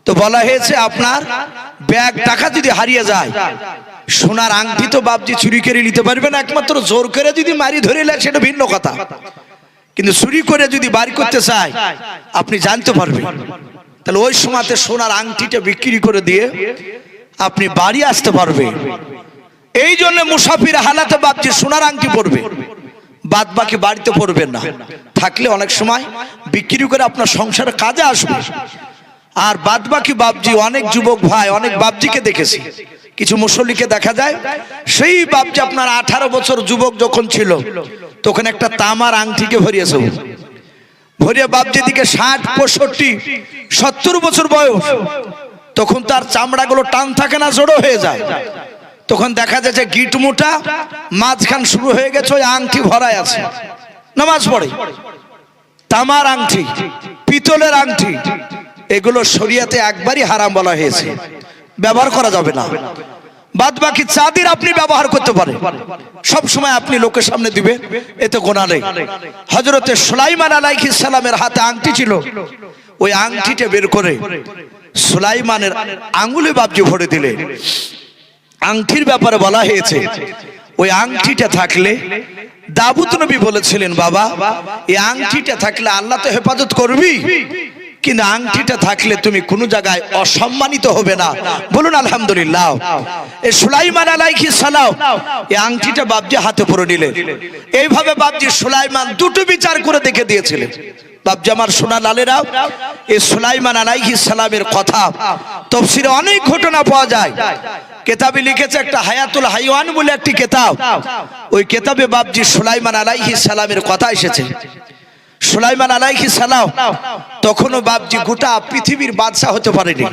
তো বলা হয়েছে আপনার ব্যাগ টাকা যদি হারিয়ে যায়, সোনার আংটি তো বাপজি চুরি করে নিতে পারবে না, একমাত্র জোর করে যদি মারি ধরে নেয় সেটা ভিন্ন কথা, কিন্তু চুরি করে যদি বাড়ি করতে চায় আপনি জানতে পারবেন। তাহলে ওই সময়তে সোনার আংটিটা বিক্রি করে দিয়ে আপনি বাড়ি আসতে পারবেন। এই জন্য মুসাফির হালাতে বাপজি সোনার আংটি পরবে, বাদ বাকি বাড়িতে পরবেন না। থাকলে অনেক সময় বিক্রি করে আপনার সংসারের কাজে আসবে। আর বাদ বাকি বাপজি অনেক যুবক ভাই, অনেক বাপজিকে দেখেছি, কিছু মুসল্লিকে দেখা যায়, সেই বাপজি আপনার 18 বছর যুবক যখন ছিল তখন একটা তামার আংটিকে ভরিয়েছে, ভরিয়ে বাপজি দিকে 60, 65, 70 বছর বয়স, তখন তার চামড়াগুলো টান থাকে না, জড়ো হয়ে যায়। তখন দেখা যাচ্ছে গিট মোটা, মাঝখান শুরু হয়ে গেছে, ওই আংটি ভরায় আছে, নামাজ পড়ে। তামার আংটি, পিতলের আংটি, এগুলো শরিয়াতে একবারই হারাম বলা হয়েছে, ব্যবহার করা যাবে না। বাদ বাকি চাঁদির আপনি ব্যবহার করতে পারেন, সব সময় আপনি লোকের সামনে দিবেন, এতে গোনা নেই। হযরতে সুলাইমান আলাইহিস সালামের হাতে আংটি ছিল, ওই আংটিটা বের করে সুলাইমানের আঙ্গুলে বাপজি ভরে দিলে। আংটির ব্যাপারে বলা হয়েছে ওই আংটিটা থাকলে, দাউদ নবী বলেছিলেন বাবা এই আংটিটা থাকলে আল্লাহ তো হেফাজত করবি, কিন্তু আংটিটা থাকলে তুমি কোনো জায়গায় অসম্মানিত হবে না, বলুন আলহামদুলিল্লাহ। এই সুলাইমান আলাইহিস সালাম এই আংটিটা বাপজি হাতে পরে নিলেন। এইভাবে বাপজি সুলাইমান দুটো বিচার করে দেখে দিয়েছিলেন। বাপজি আমার সোনা লালেরা, এই সুলাইমান আলাইহিস সালামের কথা তাফসীরে অনেক ঘটনা পাওয়া যায়। কিতাবে লিখেছে একটা হায়াতুল হাইওয়ান বলে একটি কিতাব, ওই কিতাবে বাপজি সুলাইমান আলাইহিস সালামের কথা এসেছে। সুলাইমান আলাইহিস সালাম তখনও বাপজি গোটা পৃথিবীর বাদশা হতে পারেনি,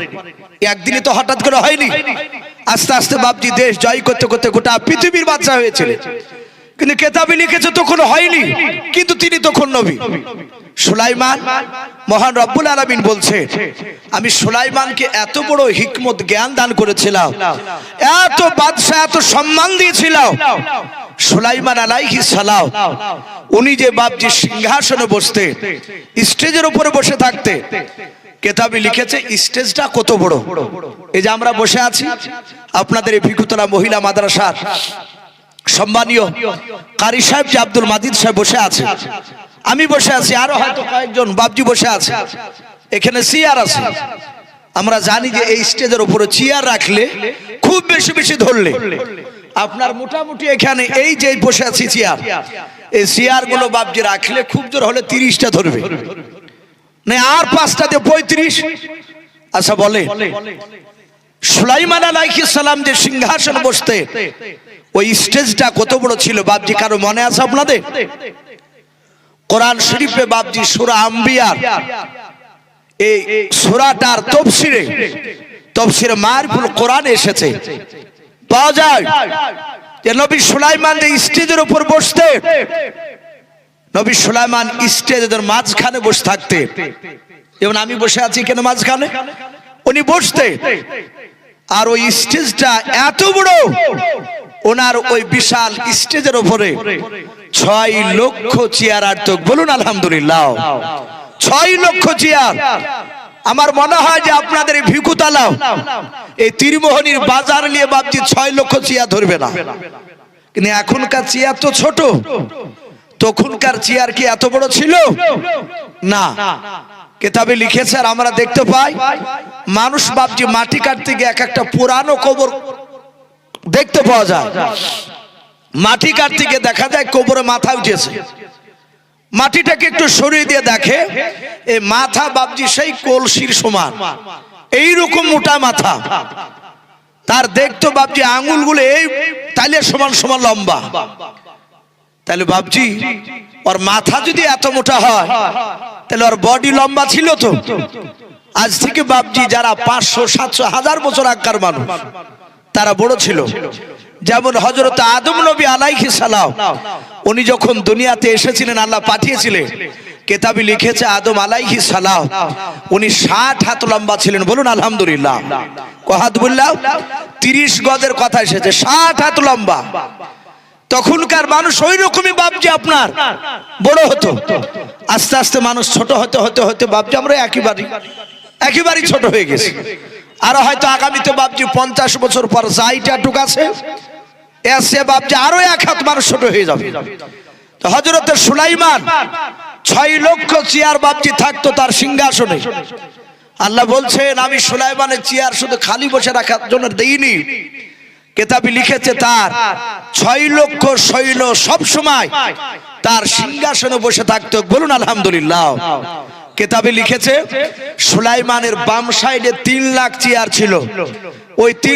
একদিনে তো হঠাৎ করে হয়নি, আস্তে আস্তে বাপজি দেশ জয় করতে করতে গোটা পৃথিবীর বাদশা হয়েছিল। কিন্তু কেতাবে লিখেছে তখন হয়নি, কিন্তু তিনি তখন নবী। সুলাইমান, মহান রব্বুল আলামিন বলছে, আমি সুলাইমানকে এত বড় হিকমত জ্ঞান দান করেছিলাম, এত বাদশা এত সম্মান দিয়েছিলাম। সুলাইমান আলাইহিস সালাম উনি যে বাপজি সিংহাসনে বসতে, স্টেজের উপরে বসে থাকতে, কেতাবে লিখেছে স্টেজটা কত বড়। এই যে আমরা বসে আছি, আপনাদের এই ভিকুতলা মহিলা মাদ্রাসার সম্মানীয় কারি সাহেব যে আব্দুল মাজিদ সাহেব বসে আছে, আমি বসে আছি, আরো হয়তো কয়েকজন বাপজি বসে আছে, এখানে চেয়ার আছে। আমরা জানি যে এই স্টেজের উপরে চেয়ার রাখলে খুব বেশি বেশি ধরলে আপনার মোটামুটি এখানে এই যে বসে আছি চেয়ার, এই চেয়ার গুলো বাপজি রাখলে খুব জোর হলে 30টা ধরবে না, আর 5টা দিয়ে 35। আচ্ছা বলে সুলাইমান আলাইহিস সালাম যে সিংহাসন বসতে ওই স্টেজটা কত বড় ছিল বাপজি, কারো মনে আছে আপনাদের? কোরআন শরীফে বাপজি সূরা আম্বিয়ার এই সূরাটার তফসিরে মারিফুল কোরআনে এসেছে, পাওয়া যায় যে নবী সুলাইমান যে স্টেজের উপর বসতে, নবী সুলাইমান স্টেজের মাঝখানে বসে থাকতে, যেমন আমি বসে আছি কেন মাঝখানে, উনি বসতে, আর ওই স্টেজটা এত বড়, ওনার ওই বিশাল স্টেজের উপরে 6 লক্ষ চেয়ার আর্ত, বলুন আলহামদুলিল্লাহ, 6 লক্ষ চেয়ার। আমার মনে হয় যে আপনাদের এই ভিকুতলা এই তীরমোহনীর বাজার নিয়ে বাপজি 6 লক্ষ চেয়ার ধরবে না। কিন্তু এখনকার চেয়ার তো ছোট, তখনকার চেয়ার কি এত বড় ছিল? না। কেতাবে লিখেছে, আর আমরা দেখতে পাই মানুষ বাপজি মাটি কাটতে গিয়ে এক একটা পুরানো কবর দেখতে পাওয়া যায়, মাটি কাটতে গিয়ে দেখা যায় কবরে মাথা উঠেছে, মাটিটাকে একটু সরিয়ে দিয়ে দেখে এই মাথা বাপজি সেই কলসির সমান, এইরকম মোটা মাথা, তার দেখতো বাপজি আঙুলগুলো এই তাইলে সমান সমান লম্বা। তাহলে বাপজি ওর মাথা যদি এত মোটা হয় তাহলে ওর বডি লম্বা ছিল তো। আজ থেকে বাপজি যারা 500, 700, 1000 বছর আগকার মানুষ তারা বড় ছিল। যেমন হযরত আদম নবী আলাইহিস সালাম, উনি যখন দুনিয়াতে এসেছিলেন, আল্লাহ পাঠিয়েছিলেন, কেতাবে লিখেছে আদম আলাইহিস সালাম উনি 60 হাত লম্বা ছিলেন, বলুন আলহামদুলিল্লাহ। কহাত বললাম 30 গজের কথা এসেছে, 60 হাত লম্বা। তখনকার মানুষ ওই রকমই বাপজি আপনার বড় হতো। আস্তে আস্তে মানুষ ছোট হতে হতে হতে বাপজি আমরা একেবারেই ছোট হয়ে গেছি। আর হয়তো আগামীতে বাপজি 50 বছর পর যাইটা ঢুকাছে এসে বাপজি আরো 1 হাত মানুষ ছোট হয়ে যাবে। তো হযরত সুলাইমান 6 লক্ষ চেয়ার বাপজি থাকতো তার সিংহাসনে। আল্লাহ বলছেন, আমি সুলাইমানের চেয়ার শুধু খালি বসে রাখার জন্য দেইনি, কেতাবে লিখেছে তার 6 লক্ষ সৈন্য সব সময় তার সিংহাসনে বসে থাকতো, বলুন আলহামদুলিল্লাহ। কেতাবে লিখেছে সুলাইমানের বাম সাইডে 3 লাখ চেয়ার ছিল, ওই 3